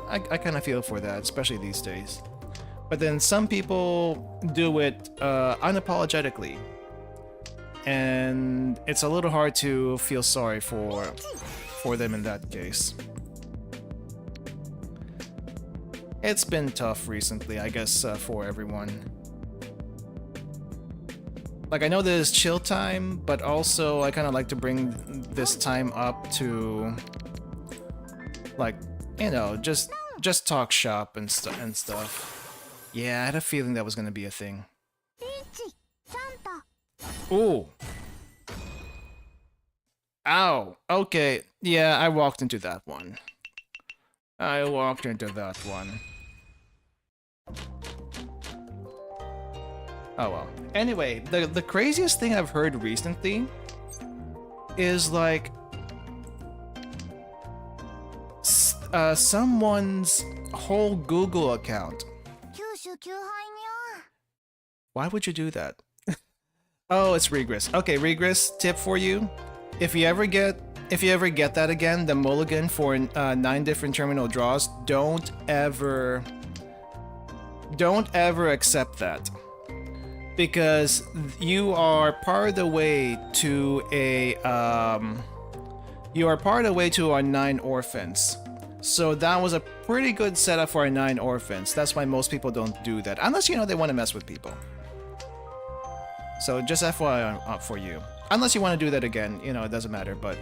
I kind of feel for that, especially these days. But then some people do it unapologetically, and it's a little hard to feel sorry for them in that case. It's been tough recently, I guess, for everyone. Like, I know there's chill time, but also I kind of like to bring this time up to, like, you know, just talk shop and stuff. Yeah, I had a feeling that was gonna be a thing. Ooh. Ow. Okay. Yeah, I walked into that one. Oh well. Anyway, the craziest thing I've heard recently is like someone's whole Google account. Why would you do that? Oh, it's Regress. Okay, Regress, tip for you. If you ever get that again, the mulligan for 9 different terminal draws, don't ever accept that. Because you are part of the way to a 9 orphans. So that was a pretty good setup for a 9 orphans. That's why most people don't do that, unless, you know, they want to mess with people. So just FYI for you. Unless you want to do that again, you know, it doesn't matter. But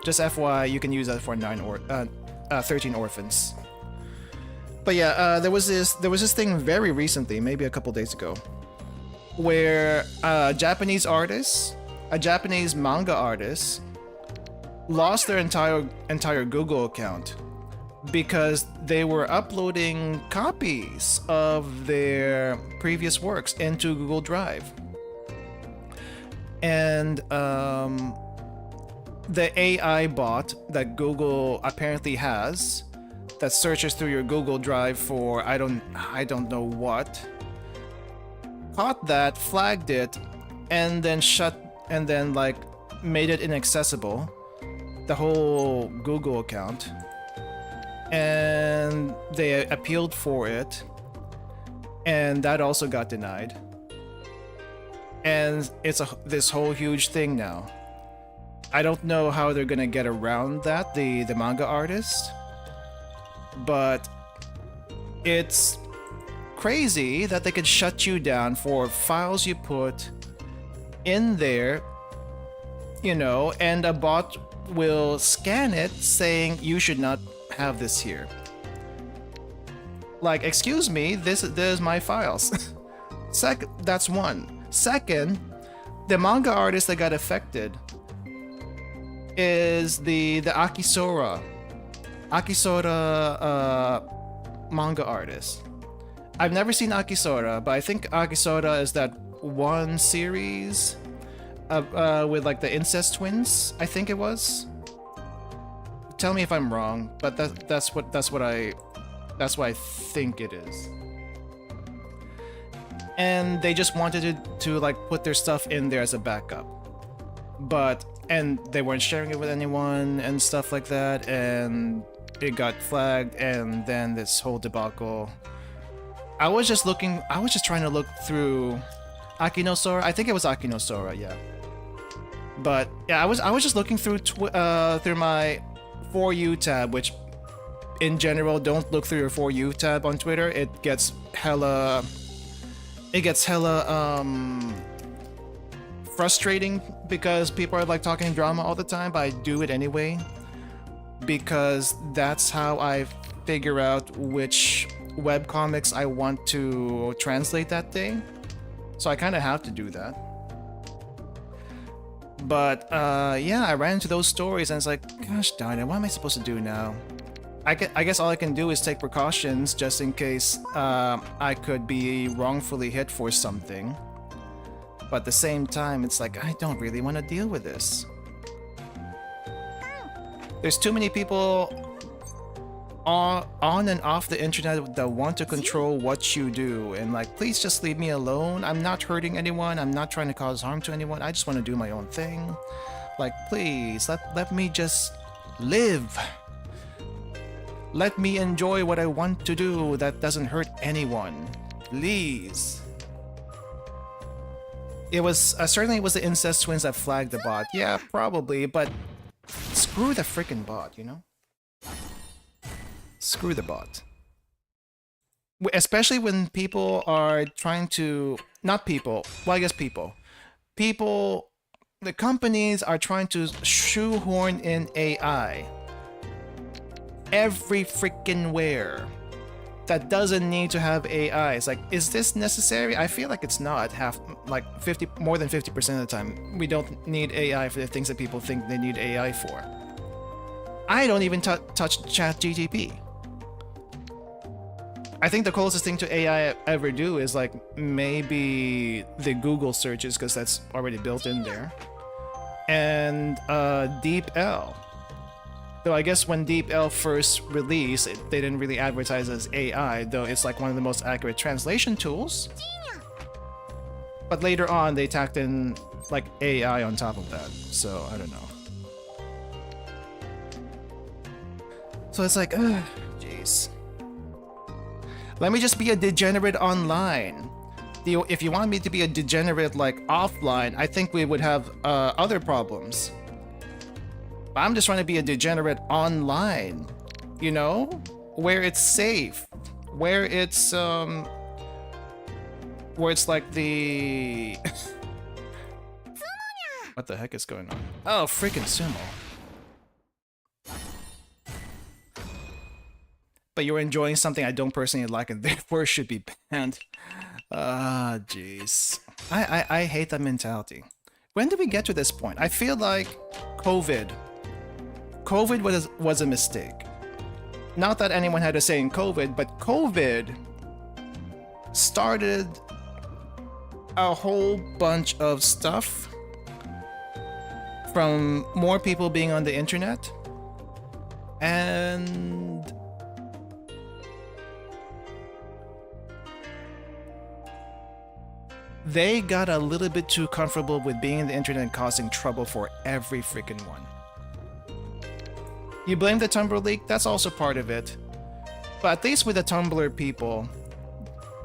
just FYI, you can use that for 13 orphans. But yeah, there was this thing very recently, maybe a couple days ago, where a Japanese manga artist, lost their entire Google account because they were uploading copies of their previous works into Google Drive. And the AI bot that Google apparently has that searches through your Google Drive for I don't know what, caught that, flagged it, and then like made it inaccessible, the whole Google account. and they appealed for it, and that also got denied. And it's this whole huge thing now. I don't know how they're gonna get around that, the manga artist, but it's crazy that they could shut you down for files you put in there, you know, and a bot will scan it saying you should not have this here. Like, excuse me, this is my files. That's one. Second, the manga artist that got affected is the Akisora manga artist. I've never seen Akisora, but I think Akisora is that one series with like the incest twins, I think it was. Tell me if I'm wrong, but that's what I think it is. And they just wanted to like put their stuff in there as a backup, and they weren't sharing it with anyone and stuff like that, and it got flagged, and then this whole debacle. I was just trying to look through Akinosora. I think it was Akinosora, yeah. But yeah, I was just looking through through my For You tab, which in general, don't look through your For You tab on Twitter. It gets hella frustrating because people are like talking drama all the time, but I do it anyway because that's how I figure out which webcomics I want to translate that day. So I kind of have to do that. But yeah, I ran into those stories and it's like, gosh darn it, what am I supposed to do now? I guess all I can do is take precautions just in case I could be wrongfully hit for something. But at the same time, it's like, I don't really want to deal with this. There's too many people on and off the internet that want to control what you do, and like, please just leave me alone. I'm not hurting anyone. I'm not trying to cause harm to anyone. I just want to do my own thing. Like, please, let me just live. Let me enjoy what I want to do that doesn't hurt anyone. Please. It was certainly it was the incest twins that flagged the bot. Yeah, probably, but screw the freaking bot, you know? Screw the bot. Especially when people are trying to... Not people. Well, I guess people. People... The companies are trying to shoehorn in AI. Every freaking where. That doesn't need to have AI. It's like, is this necessary? I feel like it's not. More than 50% of the time. We don't need AI for the things that people think they need AI for. I don't even touch ChatGPT. I think the closest thing to AI I ever do is like maybe the Google searches, because that's already built in there. And DeepL. Though I guess when DeepL first released, they didn't really advertise as AI, though it's like one of the most accurate translation tools. But later on, they tacked in like AI on top of that, so I don't know. So it's like, jeez. Let me just be a degenerate online. If you want me to be a degenerate like offline, I think we would have other problems. I'm just trying to be a degenerate online, you know? Where it's safe. Where it's like the... What the heck is going on? Oh, freaking sumo. But you're enjoying something I don't personally like and therefore should be banned. Ah, jeez. I hate that mentality. When did we get to this point? I feel like COVID was a mistake. Not that anyone had a say in COVID, but COVID started a whole bunch of stuff from more people being on the internet, and they got a little bit too comfortable with being on the internet and causing trouble for every freaking one. You blame the Tumblr leak? That's also part of it. But at least with the Tumblr people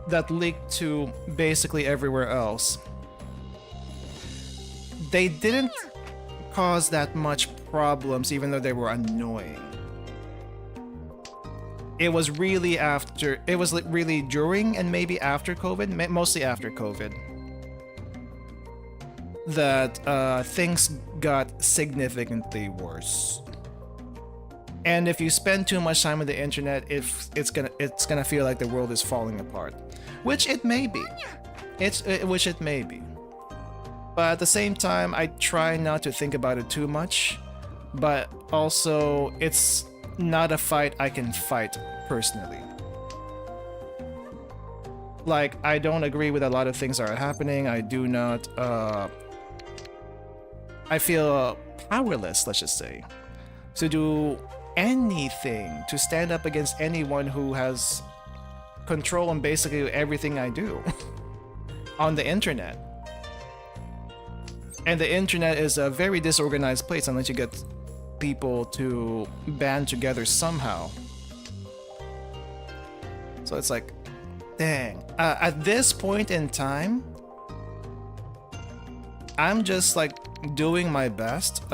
that leaked to basically everywhere else, they didn't cause that much problems, even though they were annoying. It was really really during and maybe after COVID, mostly after COVID, that things got significantly worse. And if you spend too much time on the internet, it's gonna feel like the world is falling apart, which it may be. Which it may be. But at the same time, I try not to think about it too much. But also, it's not a fight I can fight personally. Like, I don't agree with a lot of things that are happening. I do not. I feel powerless, let's just say, to do anything to stand up against anyone who has control on basically everything I do on the internet. And the internet is a very disorganized place unless you get people to band together somehow. So it's like, dang. At this point in time, I'm just like doing my best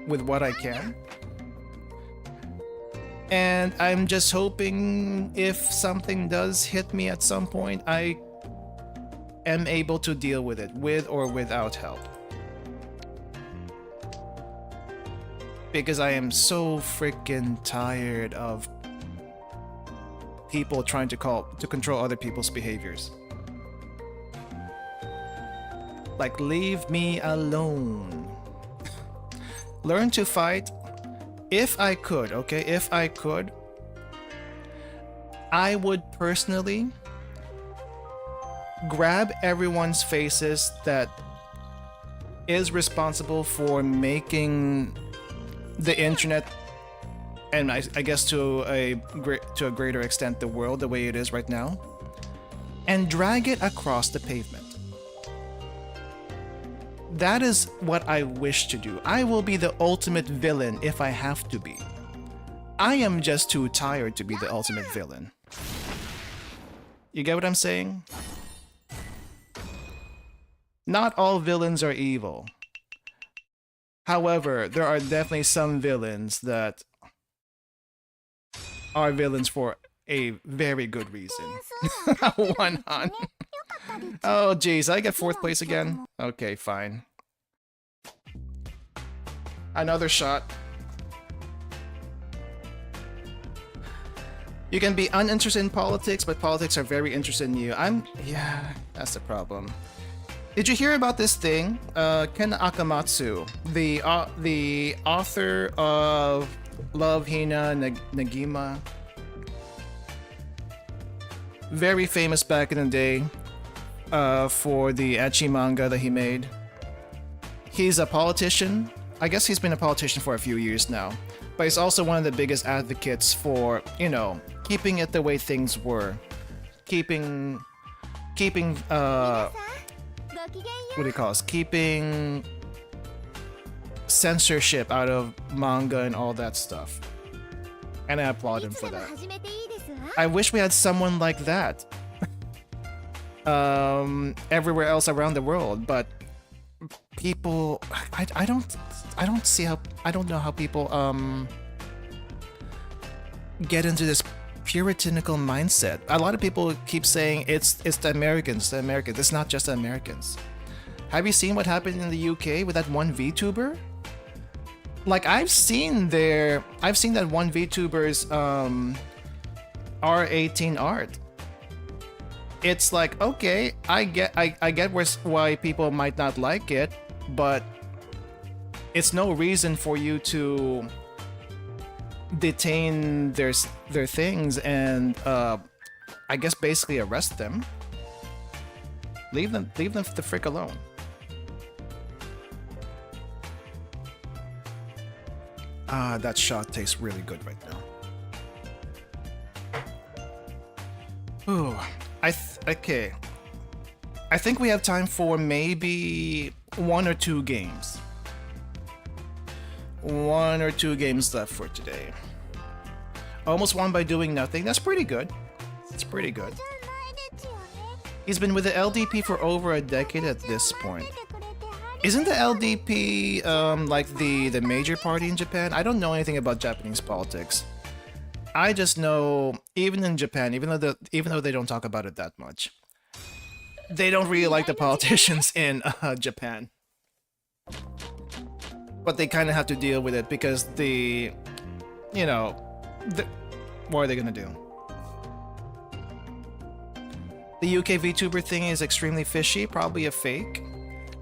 with what I can. And I'm just hoping if something does hit me at some point, I am able to deal with it, with or without help. Because I am so freaking tired of people trying to control other people's behaviors. Like, leave me alone. Learn to fight. If I could, okay, if I could, I would personally grab everyone's faces that is responsible for making the internet, and I guess to a greater extent the world the way it is right now, and drag it across the pavement. That is what I wish to do. I will be the ultimate villain if I have to be. I am just too tired to be the ultimate villain. You get what I'm saying? Not all villains are evil. However, there are definitely some villains that are villains for a very good reason. 100. Oh jeez, I get 4th place again? Okay, fine. Another shot. You can be uninterested in politics, but politics are very interested in you. Yeah, that's the problem. Did you hear about this thing? Ken Akamatsu, the author of Love Hina Nagima. Very famous back in the day for the ecchi manga that he made. He's a politician. I guess he's been a politician for a few years now. But he's also one of the biggest advocates for, you know, keeping it the way things were. Keeping what do you call it? Keeping censorship out of manga and all that stuff. And I applaud him for that. I wish we had someone like that everywhere else around the world, but people, I don't see how, I don't know how people get into this puritanical mindset. A lot of people keep saying it's the Americans, It's not just the Americans. Have you seen what happened in the UK with that one VTuber? Like, I've seen that one VTuber's R18 art. It's like, okay, I get why people might not like it, but it's no reason for you to detain their things and I guess basically arrest them. Leave them the frick alone. That shot tastes really good right now. Ooh, okay. I think we have time for maybe 1 or 2 games. 1 or 2 games left for today. Almost won by doing nothing. That's pretty good. It's pretty good. He's been with the LDP for over a decade at this point. Isn't the LDP like the major party in Japan? I don't know anything about Japanese politics. I just know, even in Japan, even though they don't talk about it that much, they don't really like the politicians in Japan. But they kind of have to deal with it because what are they gonna do? The UK VTuber thing is extremely fishy, probably a fake.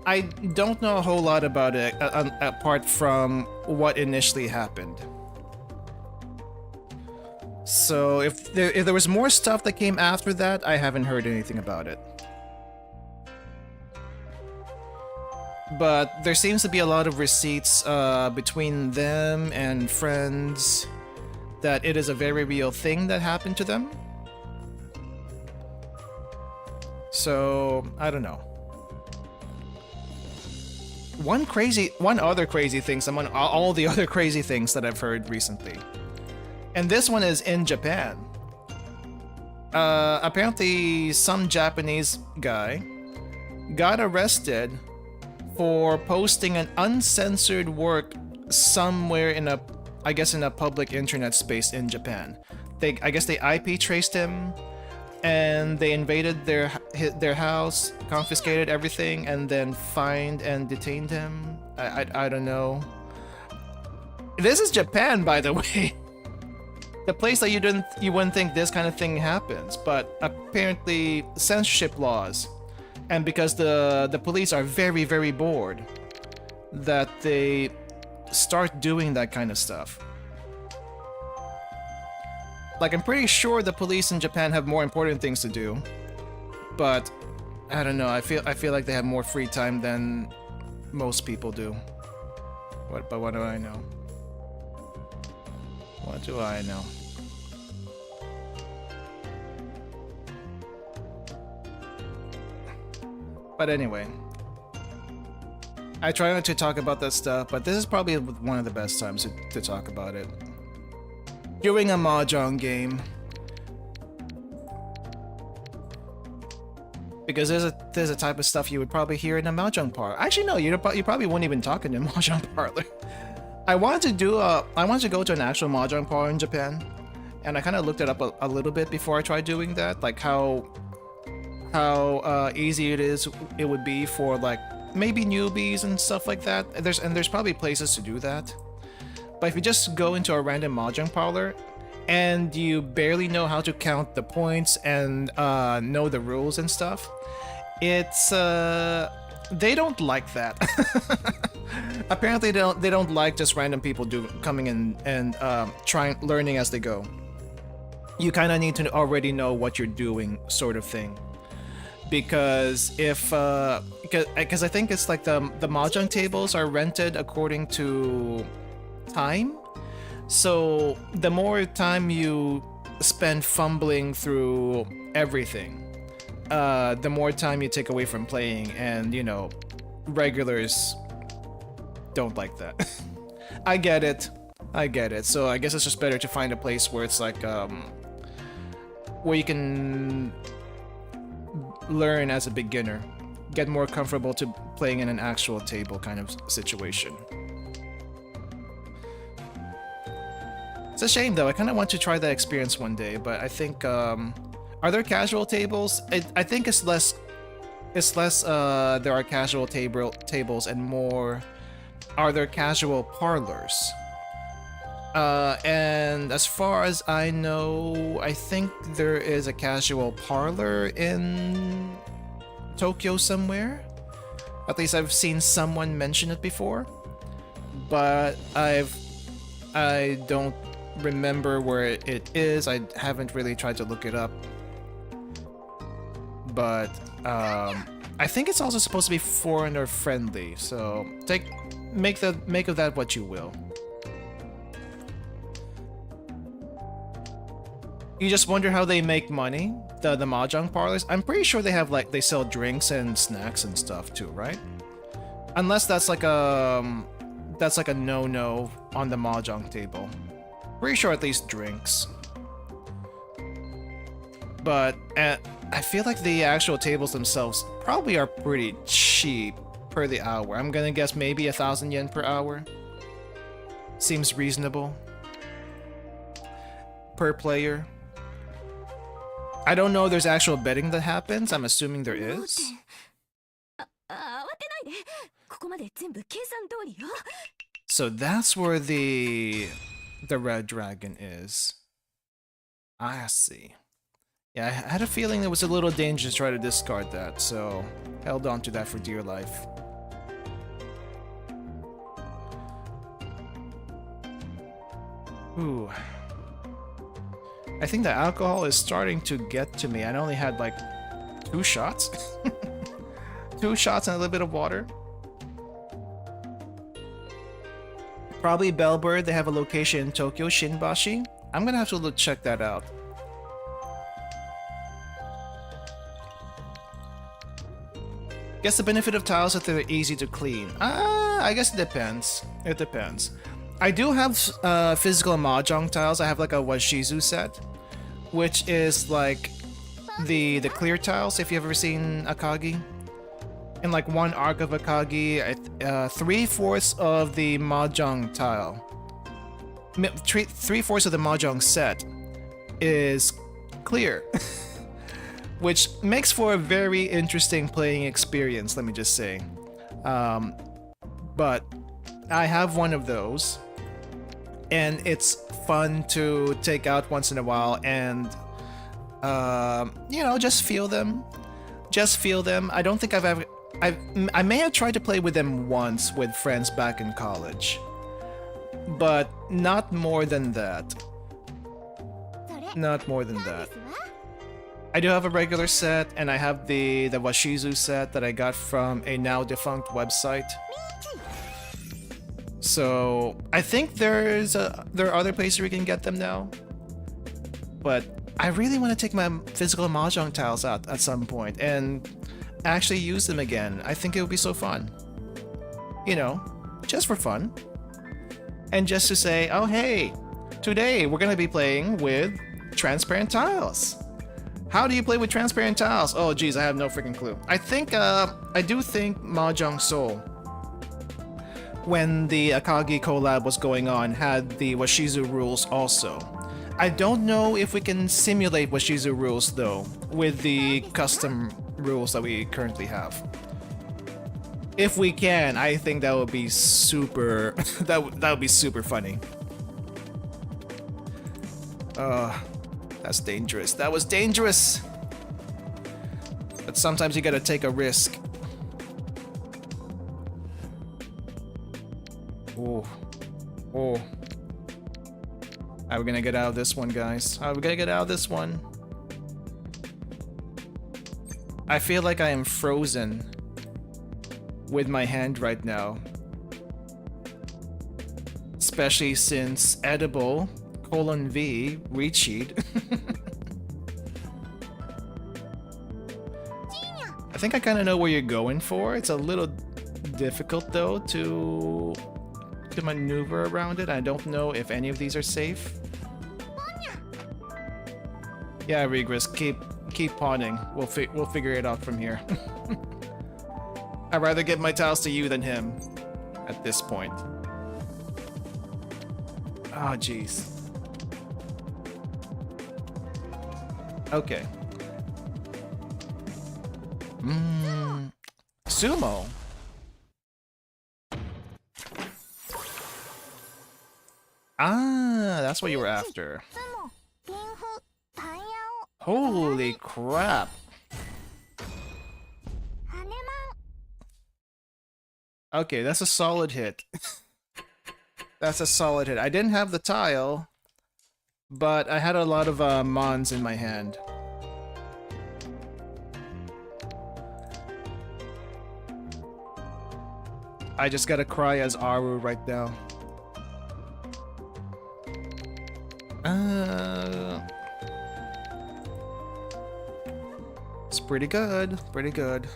I don't know a whole lot about it apart from what initially happened. So if there was more stuff that came after that, I haven't heard anything about it. But there seems to be a lot of receipts between them and friends that it is a very real thing that happened to them. So, I don't know. One other crazy thing, all the other crazy things that I've heard recently. And this one is in Japan. Apparently some Japanese guy got arrested for posting an uncensored work somewhere in a public internet space in Japan. I guess they IP traced him, and they invaded their house, confiscated everything, and then fined and detained him. I don't know. This is Japan, by the way. The place that you wouldn't think this kind of thing happens, but apparently censorship laws, and because the police are very, very bored, that they start doing that kind of stuff. Like, I'm pretty sure the police in Japan have more important things to do, but I don't know. I feel like they have more free time than most people do. But what do I know? What do I know? But anyway, I try not to talk about that stuff, but this is probably one of the best times to talk about it. During a Mahjong game. Because there's a type of stuff you would probably hear in a Mahjong parlor. Actually, no, you probably wouldn't even talk in a Mahjong parlor. I wanted to go to an actual Mahjong parlor in Japan, and I kind of looked it up a little bit before I tried doing that, like how easy it would be for like maybe newbies and stuff like that. There's probably places to do that. But if you just go into a random Mahjong parlor and you barely know how to count the points and know the rules and stuff, it's they don't like that. Apparently they don't like just random people coming in and learning as they go. You kind of need to already know what you're doing, sort of thing. Because because I think it's like the Mahjong tables are rented according to time. So the more time you spend fumbling through everything, the more time you take away from playing, and regulars don't like that. I get it. So I guess it's just better to find a place where it's like where you can learn as a beginner, get more comfortable to playing in an actual table kind of situation. It's a shame though. I kind of want to try that experience one day, but I think are there casual tables? I think it's less there are casual tables and more are there casual parlors. And as far as I know, I think there is a casual parlor in Tokyo somewhere. At least I've seen someone mention it before, but I don't remember where it is. I haven't really tried to look it up, but I think it's also supposed to be foreigner friendly, so make of that what you will. You just wonder how they make money, the Mahjong parlors. I'm pretty sure they have they sell drinks and snacks and stuff too, right? Unless that's like a no-no on the Mahjong table. Pretty sure at least drinks. But I feel like the actual tables themselves probably are pretty cheap per the hour. I'm gonna guess maybe 1,000 yen per hour. Seems reasonable. Per player. I don't know if there's actual betting that happens. I'm assuming there is. So that's where the red dragon is. I see. Yeah, I had a feeling it was a little dangerous to try to discard that, so held on to that for dear life. Ooh. I think the alcohol is starting to get to me. I only had like 2 shots. 2 shots and a little bit of water. Probably Bellbird. They have a location in Tokyo, Shinbashi. I'm gonna have to check that out. Guess the benefit of tiles is that they're easy to clean. I guess it depends. It depends. I do have physical Mahjong tiles. I have like a Washizu set, which is like the clear tiles, if you've ever seen Akagi. In like one arc of Akagi, 3/4 of the Mahjong tile. 3/4 of the Mahjong set is clear. Which makes for a very interesting playing experience, let me just say. But I have one of those, and it's fun to take out once in a while and, you know, just feel them. Just feel them. I don't think I may have tried to play with them once with friends back in college, but not more than that. Not more than that. I do have a regular set, and I have the Washizu set that I got from a now defunct website. So I think there are other places where you can get them now. But I really want to take my physical Mahjong tiles out at some point and actually use them again. I think it would be so fun. You know, just for fun. And just to say, oh hey, today we're going to be playing with transparent tiles. How do you play with transparent tiles? Oh geez, I have no freaking clue. I do think Mahjong Soul, when the Akagi collab was going on, had the Washizu rules also. I don't know if we can simulate Washizu rules though, with the custom rules that we currently have. If we can, I think that would be super that would be super funny. That's dangerous. That was dangerous. But sometimes you gotta take a risk. Oh. Oh. How are we gonna get out of this one, guys? How are we gonna get out of this one? I feel like I am frozen with my hand right now. Especially since edible :V recheat. I think I kind of know where you're going for. It's a little difficult though to maneuver around it. I don't know if any of these are safe. Yeah, Regress, keep pawning. We'll figure it out from here. I'd rather give my tiles to you than him at this point. Oh jeez. Okay. Sumo. Ah, that's what you were after. Holy crap. Okay, that's a solid hit. That's a solid hit. I didn't have the tile, but I had a lot of mons in my hand. I just gotta cry as Aru right now. It's pretty good, pretty good.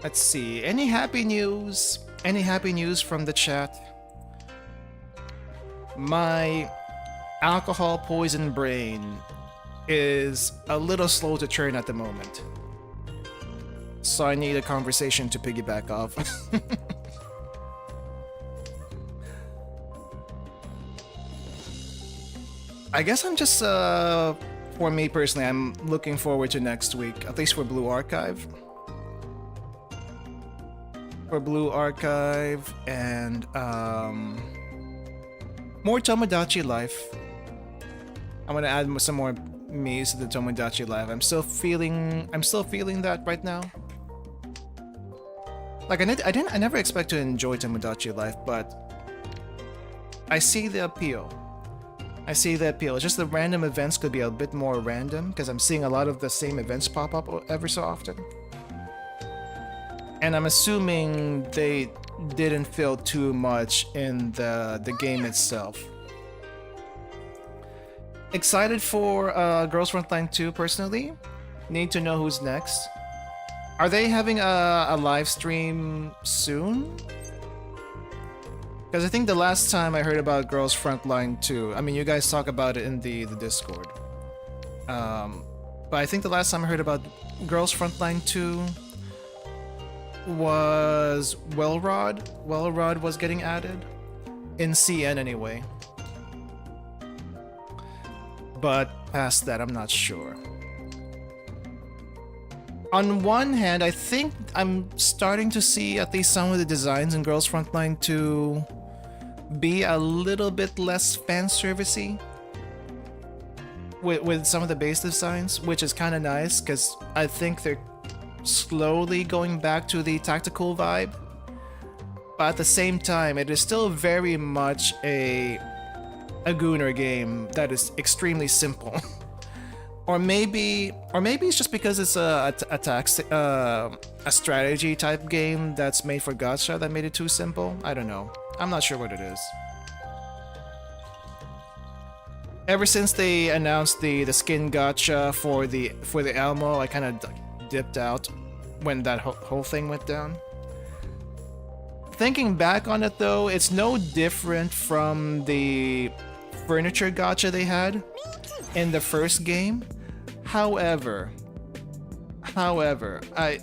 Let's see, any happy news? Any happy news from the chat? My alcohol poison brain is a little slow to churn at the moment. So I need a conversation to piggyback off. I guess I'm just, for me personally, I'm looking forward to next week, at least for Blue Archive. For Blue Archive and, more Tomodachi Life. I'm gonna add some more Mies to the Tomodachi Life. I'm still feeling that right now. Like I never expect to enjoy Tomodachi Life, but I see the appeal. I see the appeal. It's just the random events could be a bit more random because I'm seeing a lot of the same events pop up every so often. And I'm assuming they didn't feel too much in the game itself. Excited for Girls Frontline 2 personally. Need to know who's next. Are they having a live stream soon? Because I think the last time I heard about Girls Frontline 2, I mean, you guys talk about it in the Discord. But I think the last time I heard about Girls Frontline 2 was Wellrod. Wellrod was getting added. In CN anyway. But past that, I'm not sure. On one hand, I think I'm starting to see at least some of the designs in Girls Frontline 2 be a little bit less fan-servicey with some of the base designs, which is kind of nice because I think they're slowly going back to the tactical vibe. But at the same time, it is still very much a Gooner game that is extremely simple. Or maybe it's just because it's a strategy type game that's made for gacha that made it too simple. I don't know. I'm not sure what it is. Ever since they announced the skin gacha for the Elmo, I kind of dipped out when that whole thing went down. Thinking back on it though, it's no different from the furniture gacha they had in the first game. However, I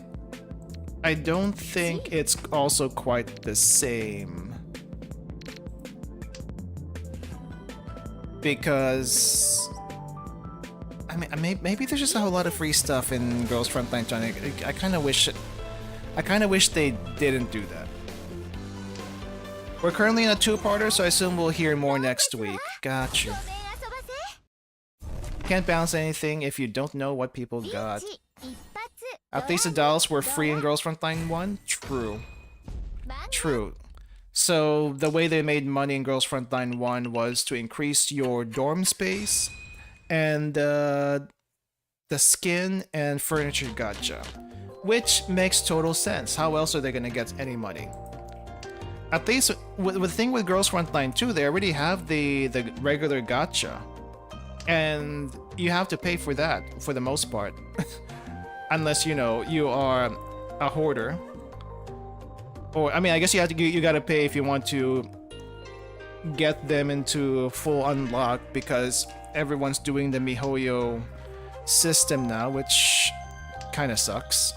don't think it's also quite the same. Because I mean, maybe there's just a whole lot of free stuff in Girls Frontline 2. I kind of wish they didn't do that. We're currently in a two-parter, so I assume we'll hear more next week. Gotcha. Can't bounce anything if you don't know what people got. At least the dolls were free in Girls Frontline 1? True. True. So the way they made money in Girls Frontline 1 was to increase your dorm space and the skin and furniture gacha, which makes total sense. How else are they gonna get any money? At least with the thing with Girls Frontline 2, they already have the regular gacha, and you have to pay for that for the most part, unless you know you are a hoarder. Or, I mean, I guess you gotta pay if you want to get them into full unlock, because everyone's doing the MiHoYo system now, which kind of sucks.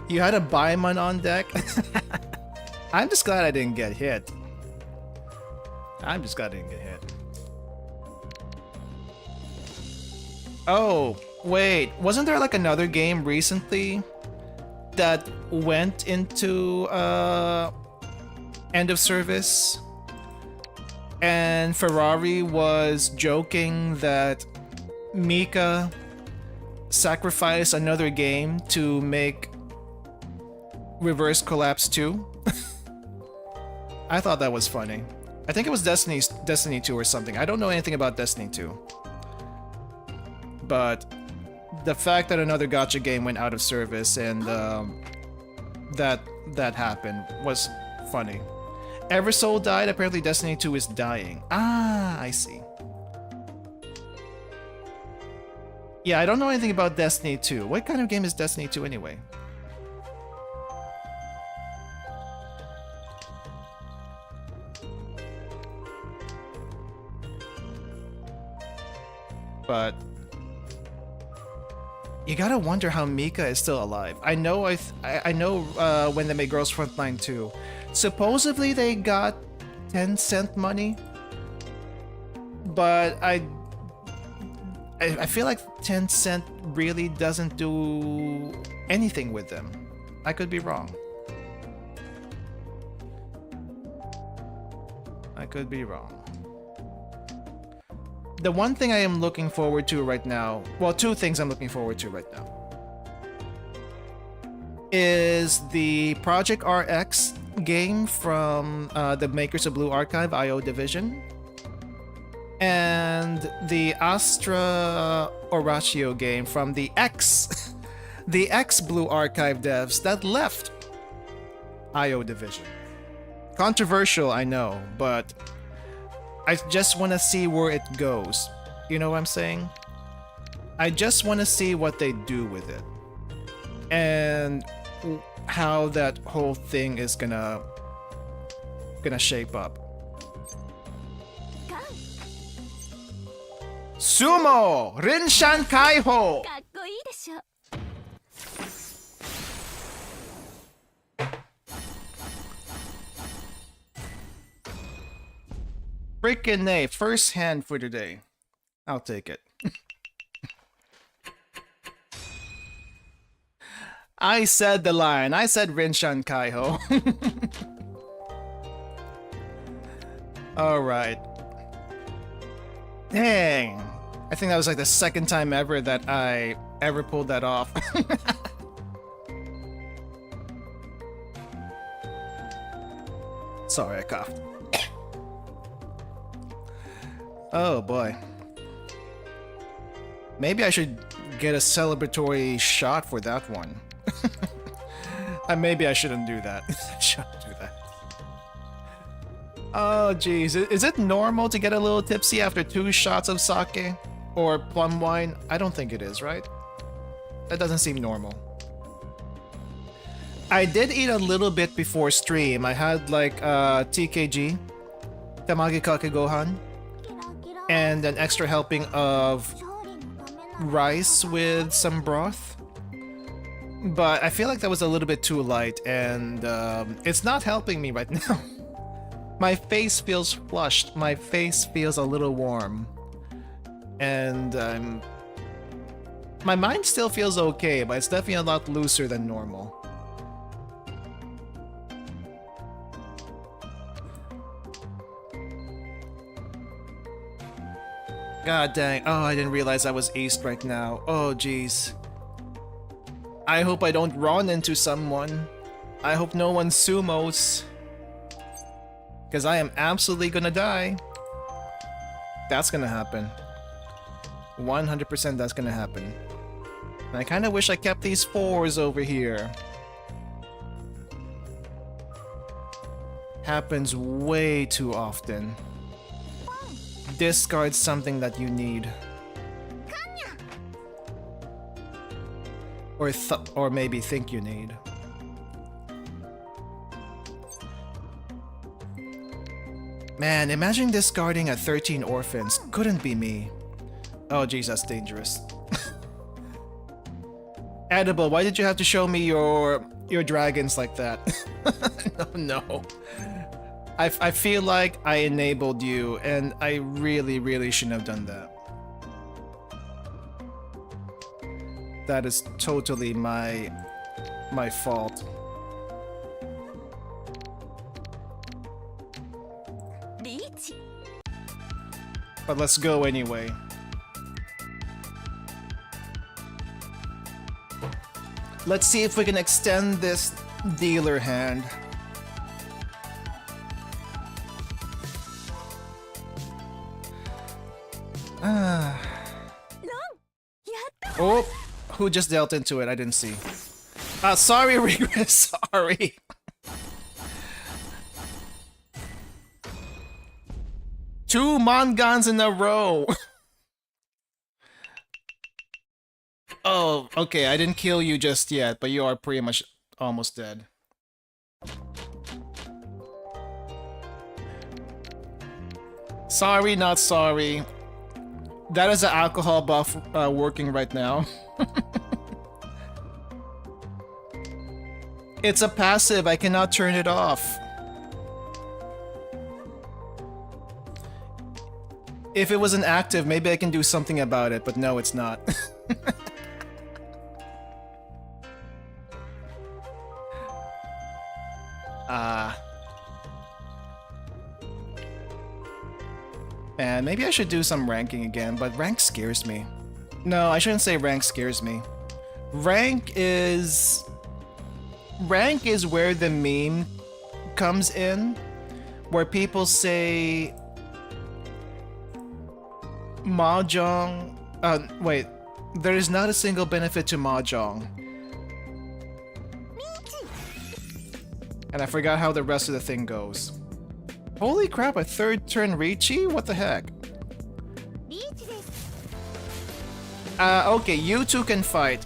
You had a Baimon on deck? I'm just glad I didn't get hit. I'm just glad I didn't get hit. Oh, wait. Wasn't there like another game recently that went into end of service, and Ferrari was joking that Mika sacrificed another game to make Reverse Collapse 2? I thought that was funny. I think it was Destiny 2 or something. I don't know anything about Destiny 2. But the fact that another gacha game went out of service and that happened was funny. Eversoul died. Apparently Destiny 2 is dying. Ah, I see. Yeah, I don't know anything about Destiny 2. What kind of game is Destiny 2 anyway? But you gotta wonder how Mika is still alive. I know when they made Girls Frontline 2, supposedly they got 10-cent money, but I feel like 10-cent really doesn't do anything with them. I could be wrong. I could be wrong. The one thing I am looking forward to right now, well, two things I'm looking forward to right now, is the Project RX game from the makers of Blue Archive, IO Division, and the Astra Horatio game from the the ex-Blue Archive devs that left IO Division. Controversial, I know, but I just want to see where it goes. You know what I'm saying? I just want to see what they do with it. And how that whole thing is gonna shape up. Sumo! Rinshan Kaiho! Freaking A, first hand for today. I'll take it. I said the line. I said Rinshan Kaiho. Alright. Dang. I think that was like the second time ever that I ever pulled that off. Sorry, I coughed. Oh boy. Maybe I should get a celebratory shot for that one. Maybe I shouldn't do that. Shouldn't do that. Oh jeez, is it normal to get a little tipsy after 2 shots of sake? Or plum wine? I don't think it is, right? That doesn't seem normal. I did eat a little bit before stream. I had like TKG, Tamagi Kake Gohan, and an extra helping of rice with some broth. But I feel like that was a little bit too light, and it's not helping me right now. My face feels flushed, my face feels a little warm. And my mind still feels okay, but it's definitely a lot looser than normal. God dang. Oh, I didn't realize I was aced right now. Oh, jeez. I hope I don't run into someone. I hope no one sumos. Because I am absolutely gonna die. That's gonna happen. 100% that's gonna happen. And I kinda wish I kept these 4s over here. Happens way too often. Discard something that you need. Or maybe think you need. Man, imagine discarding a 13 orphans. Couldn't be me. Oh jeez, that's dangerous. Edible, why did you have to show me your dragons like that? No. I feel like I enabled you, and I really shouldn't have done that. That is totally my fault. But let's go anyway. Let's see if we can extend this dealer hand. Oh, who just dealt into it? I didn't see. Sorry, Regress. Sorry. Two Mongans in a row. Oh, okay. I didn't kill you just yet, but you are pretty much almost dead. Sorry, not sorry. That is an alcohol buff working right now. It's a passive, I cannot turn it off. If it was an active, maybe I can do something about it, but no, it's not. Man, maybe I should do some ranking again, but rank scares me. No, I shouldn't say rank scares me. Rank is where the meme comes in, where people say Mahjong. Wait, there is not a single benefit to Mahjong. And I forgot how the rest of the thing goes. Holy crap, a third turn Riichi? What the heck? Okay, you two can fight.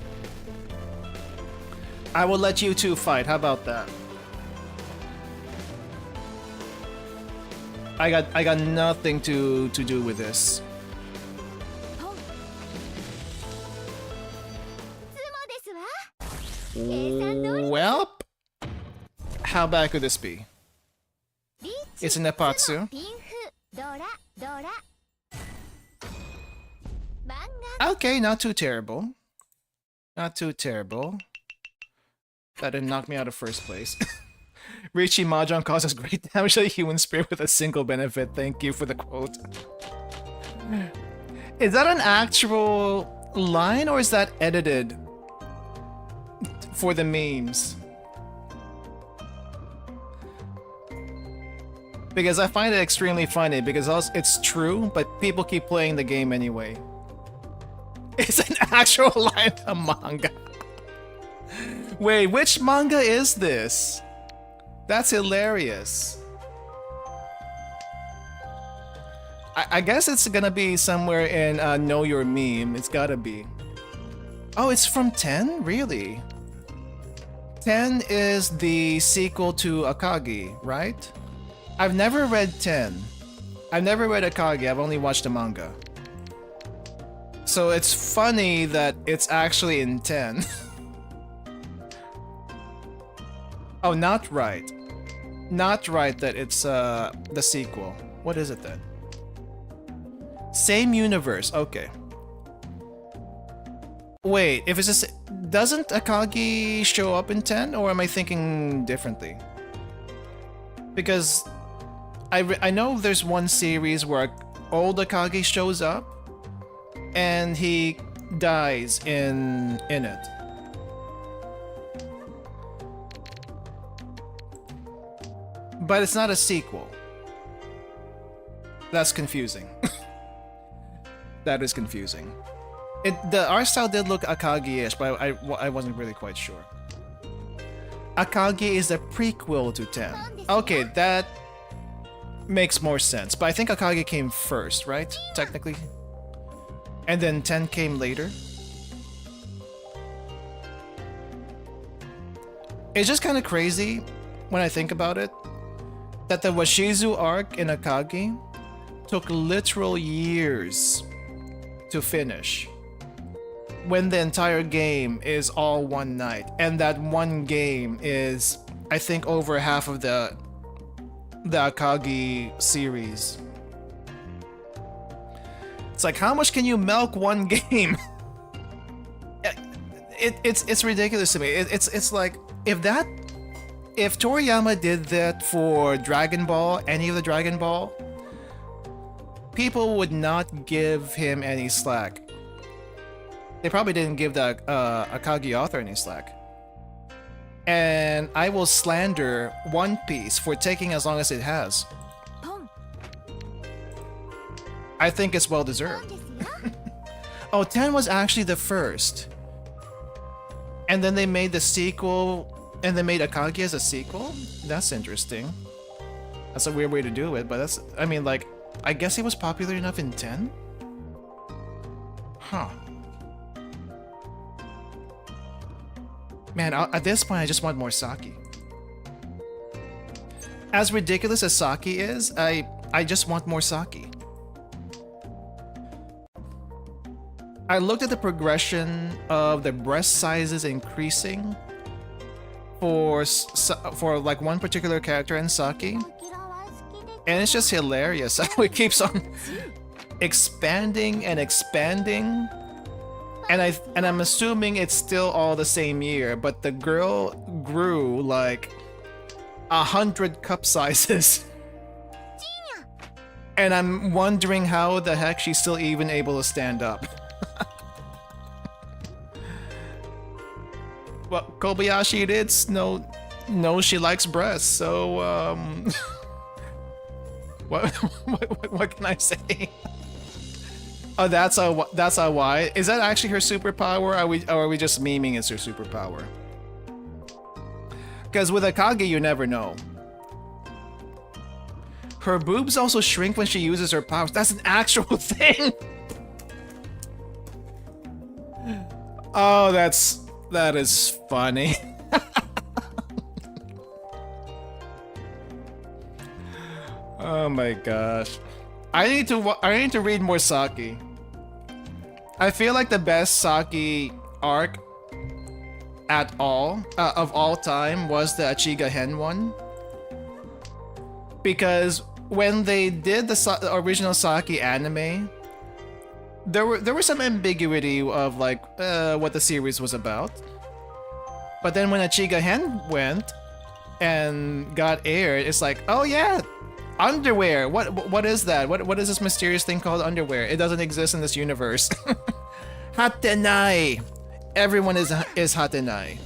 I will let you two fight, how about that? I got nothing to do with this. Welp. How bad could this be? It's a Nepatsu. Okay, not too terrible. Not too terrible. That didn't knock me out of first place. Riichi Mahjong causes great damage to the human spirit with a single benefit. Thank you for the quote. Is that an actual line or is that edited for the memes? Because I find it extremely funny because it's true, but people keep playing the game anyway. It's an actual line of manga. Wait, which manga is this? That's hilarious. I guess it's gonna be somewhere in Know Your Meme. It's gotta be. Oh, it's from 10? Really? 10 is the sequel to Akagi, right? I've never read 10. I've never read Akagi, I've only watched the manga. So it's funny that it's actually in 10. Oh, not right. Not right that it's the sequel. What is it then? Same universe, okay. Wait, if it's just... Doesn't Akagi show up in 10, or am I thinking differently? Because I know there's one series where old Akagi shows up and he dies in it. But it's not a sequel. That's confusing. That is confusing. The art style did look Akagi-ish, but I wasn't really quite sure. Akagi is a prequel to 10. Okay, that makes more sense. But I think Akagi came first, right? Technically. And then 10 came later. It's just kind of crazy when I think about it that the Washizu arc in Akagi took literal years to finish, when the entire game is all one night, and that one game is, I think, over half of the Akagi series. It's like, how much can you milk one game? It's ridiculous to me. It's like, if Toriyama did that for Dragon Ball, any of the Dragon Ball, people would not give him any slack. They probably didn't give the Akagi author any slack. And I will slander One Piece for taking as long as it has. I think it's well deserved. Oh, 10 was actually the first. And then they made the sequel, and they made Akagi as a sequel? That's interesting. That's a weird way to do it, but that's... I mean, like, I guess he was popular enough in 10? Huh. Man, at this point, I just want more sake. As ridiculous as sake is, I just want more sake. I looked at the progression of the breast sizes increasing for like one particular character in Saki, and it's just hilarious how it keeps on expanding and expanding. And I'm assuming it's still all the same year, but the girl grew like 100 cup sizes. And I'm wondering how the heck she's still even able to stand up. Well, Kobayashi did know she likes breasts, so what can I say? Oh, that's a why. Is that actually her superpower? Or are we just memeing it's her superpower? Because with Akagi, you never know. Her boobs also shrink when she uses her powers. That's an actual thing. Oh, that is funny. Oh my gosh. I need to read more Saki. I feel like the best Saki arc of all time was the Achiga Hen one. Because when they did the original Saki anime, there was some ambiguity of like what the series was about. But then when Achiga Hen went and got aired, it's like, oh yeah, underwear. What is that? What is this mysterious thing called underwear? It doesn't exist in this universe. Hatenai. Everyone is Hatenai.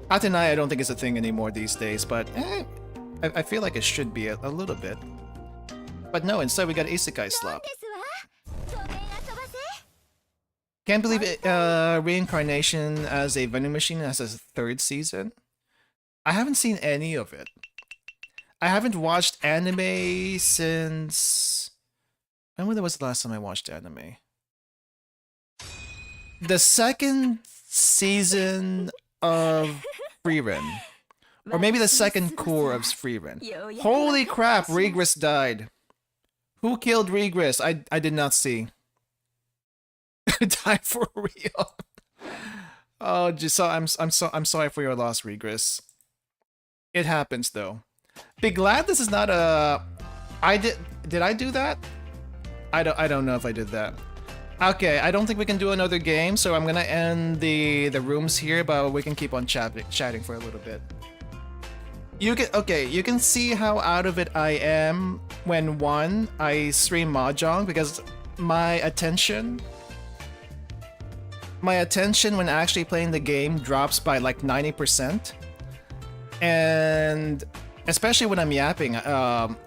Hatenai I don't think is a thing anymore these days, but I feel like it should be a little bit. But no, instead we got Isekai Slop. Can't believe it, Reincarnation as a vending machine has a third season. I haven't seen any of it. I haven't watched anime since... When was the last time I watched anime? The second season of Frieren. Or maybe the second core of Frieren. Holy crap, Regress died. Who killed Regress? I did not see. Die for real. Oh, just so I'm sorry for your loss, Regress. It happens though. Be glad this is not a. Did I do that? I don't know if I did that. Okay, I don't think we can do another game, so I'm gonna end the rooms here, but we can keep on chatting for a little bit. You can see how out of it I am when I stream Mahjong, because my attention when actually playing the game drops by like 90%. And especially when I'm yapping,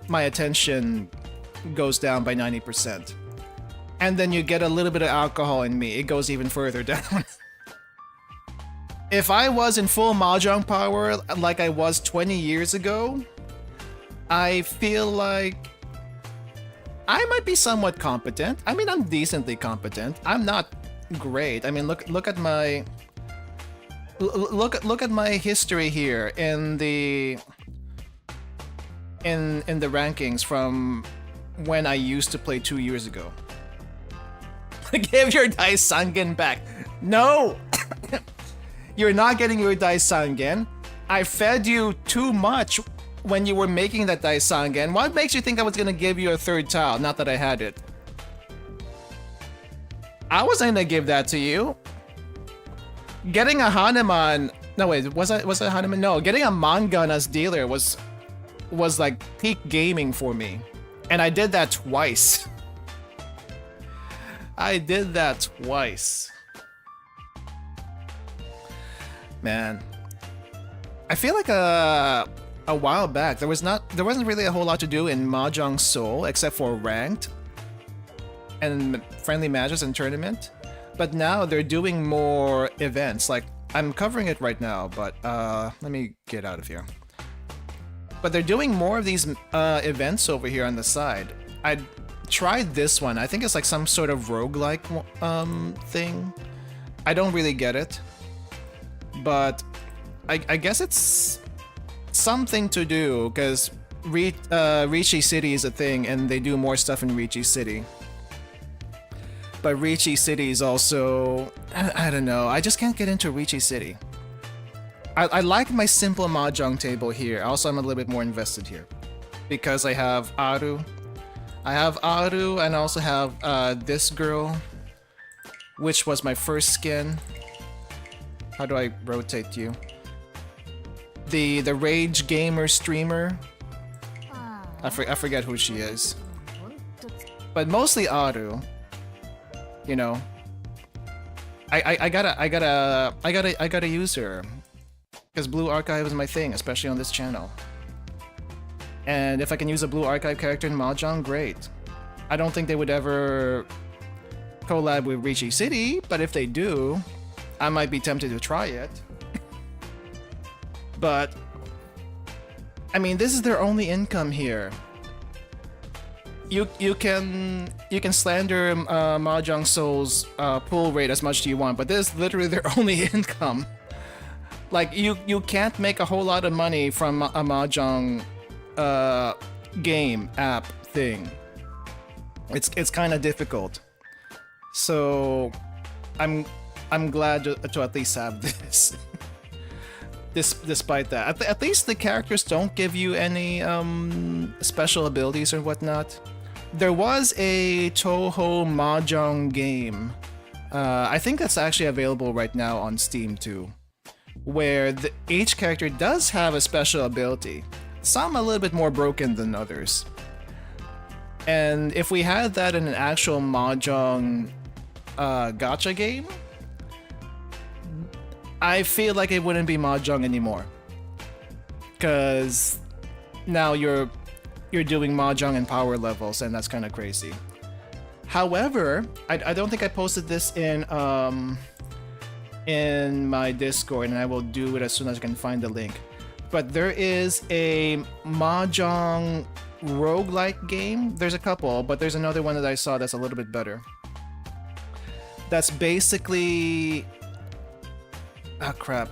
my attention goes down by 90%. And then you get a little bit of alcohol in me, it goes even further down. If I was in full Mahjong power like I was 20 years ago, I feel like I might be somewhat competent. I mean, I'm decently competent. I'm not great. I mean, look at my look at my history here in the rankings from when I used to play 2 years ago. Give your dice Sangen back. No! You're not getting your dice Sangen. I fed you too much when you were making that dice Sangen. What makes you think I was gonna give you a third tile? Not that I had it. I wasn't gonna give that to you. Getting a Hanuman... No wait, was that Hanuman? No, getting a Mangan as dealer was like peak gaming for me. And I did that twice. I did that twice. Man. I feel like a while back there wasn't really a whole lot to do in Mahjong Soul except for ranked and friendly matches and tournament. But now they're doing more events. Like, I'm covering it right now, but let me get out of here. But they're doing more of these events over here on the side. I tried this one. I think it's like some sort of roguelike thing. I don't really get it. But I guess it's something to do, because Ricci City is a thing, and they do more stuff in Ricci City. But Ricci City is also... I don't know, I just can't get into Ricci City. I like my simple Mahjong table here. Also, I'm a little bit more invested here. Because I have Aru. I have Aru, and I also have this girl, which was my first skin. How do I rotate you? The Rage Gamer streamer. I forget who she is. But mostly Aru. You know. I gotta use her. Because Blue Archive is my thing, especially on this channel. And if I can use a Blue Archive character in Mahjong, great. I don't think they would ever collab with Ricci City, but if they do, I might be tempted to try it. But I mean, this is their only income here. You can slander Mahjong Soul's pull rate as much as you want, but this is literally their only income. Like you can't make a whole lot of money from a Mahjong game app thing. It's kind of difficult. So I'm glad to at least have this. Despite that, at least the characters don't give you any special abilities or whatnot. There was a Toho Mahjong game. I think that's actually available right now on Steam too, where each character does have a special ability. Some a little bit more broken than others. And if we had that in an actual Mahjong gacha game, I feel like it wouldn't be Mahjong anymore. Cause now you're doing Mahjong in power levels, and that's kind of crazy. However, I don't think I posted this in my Discord, and I will do it as soon as I can find the link. But there is a Mahjong roguelike game. There's a couple, but there's another one that I saw that's a little bit better. That's basically... Ah, crap.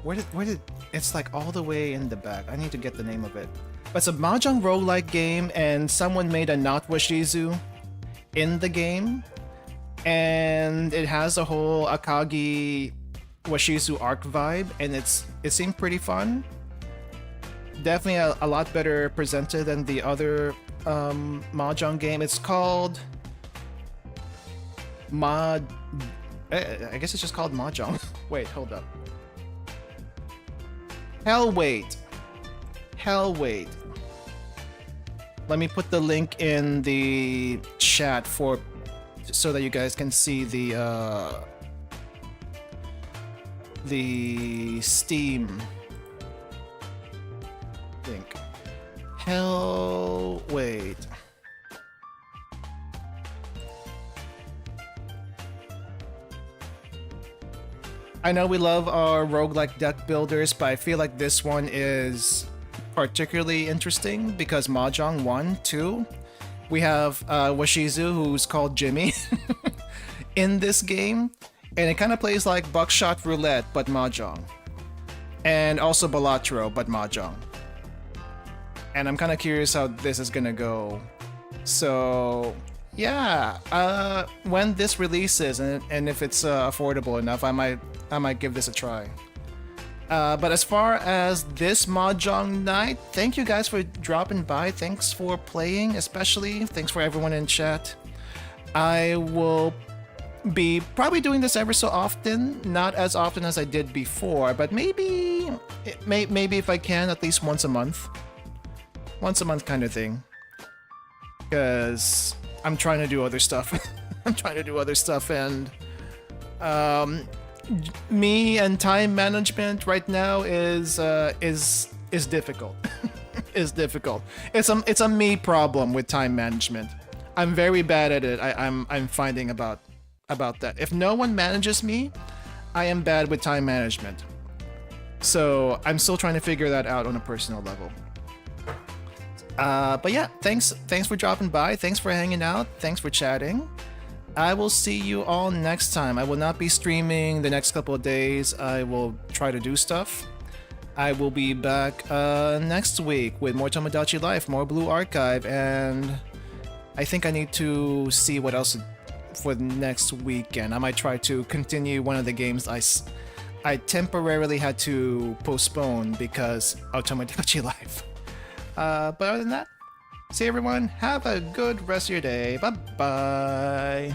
Where did... It's like all the way in the back. I need to get the name of it. But it's a Mahjong roguelike game, and someone made a not Washizu in the game. And it has a whole Akagi Washizu arc vibe, and it seemed pretty fun. Definitely a lot better presented than the other Mahjong game. It's called I guess it's just called Mahjong. Wait, hold up. Hellwait. Let me put the link in the chat so that you guys can see the Steam link. Hellwait. I know we love our roguelike deck builders, but I feel like this one is particularly interesting because Mahjong 1, 2, we have Washizu, who's called Jimmy, in this game, and it kind of plays like Buckshot Roulette, but Mahjong. And also Balatro, but Mahjong. And I'm kind of curious how this is gonna go. So... yeah, when this releases and if it's affordable enough, I might give this a try. But as far as this Mahjong night, thank you guys for dropping by. Thanks for playing, especially. Thanks for everyone in chat. I will be probably doing this ever so often, not as often as I did before, but maybe if I can, at least once a month kind of thing. Because I'm trying to do other stuff. And me and time management right now is difficult. Is difficult. It's a me problem with time management. I'm very bad at it. I'm finding about that. If no one manages me, I am bad with time management. So I'm still trying to figure that out on a personal level. But yeah, thanks for dropping by. Thanks for hanging out. Thanks for chatting. I will see you all next time. I will not be streaming the next couple of days. I will try to do stuff. I will be back next week with more Tomodachi Life, more Blue Archive, and I think I need to see what else for next weekend. I might try to continue one of the games I temporarily had to postpone because of Tomodachi Life. But other than that, see everyone, have a good rest of your day. Bye bye.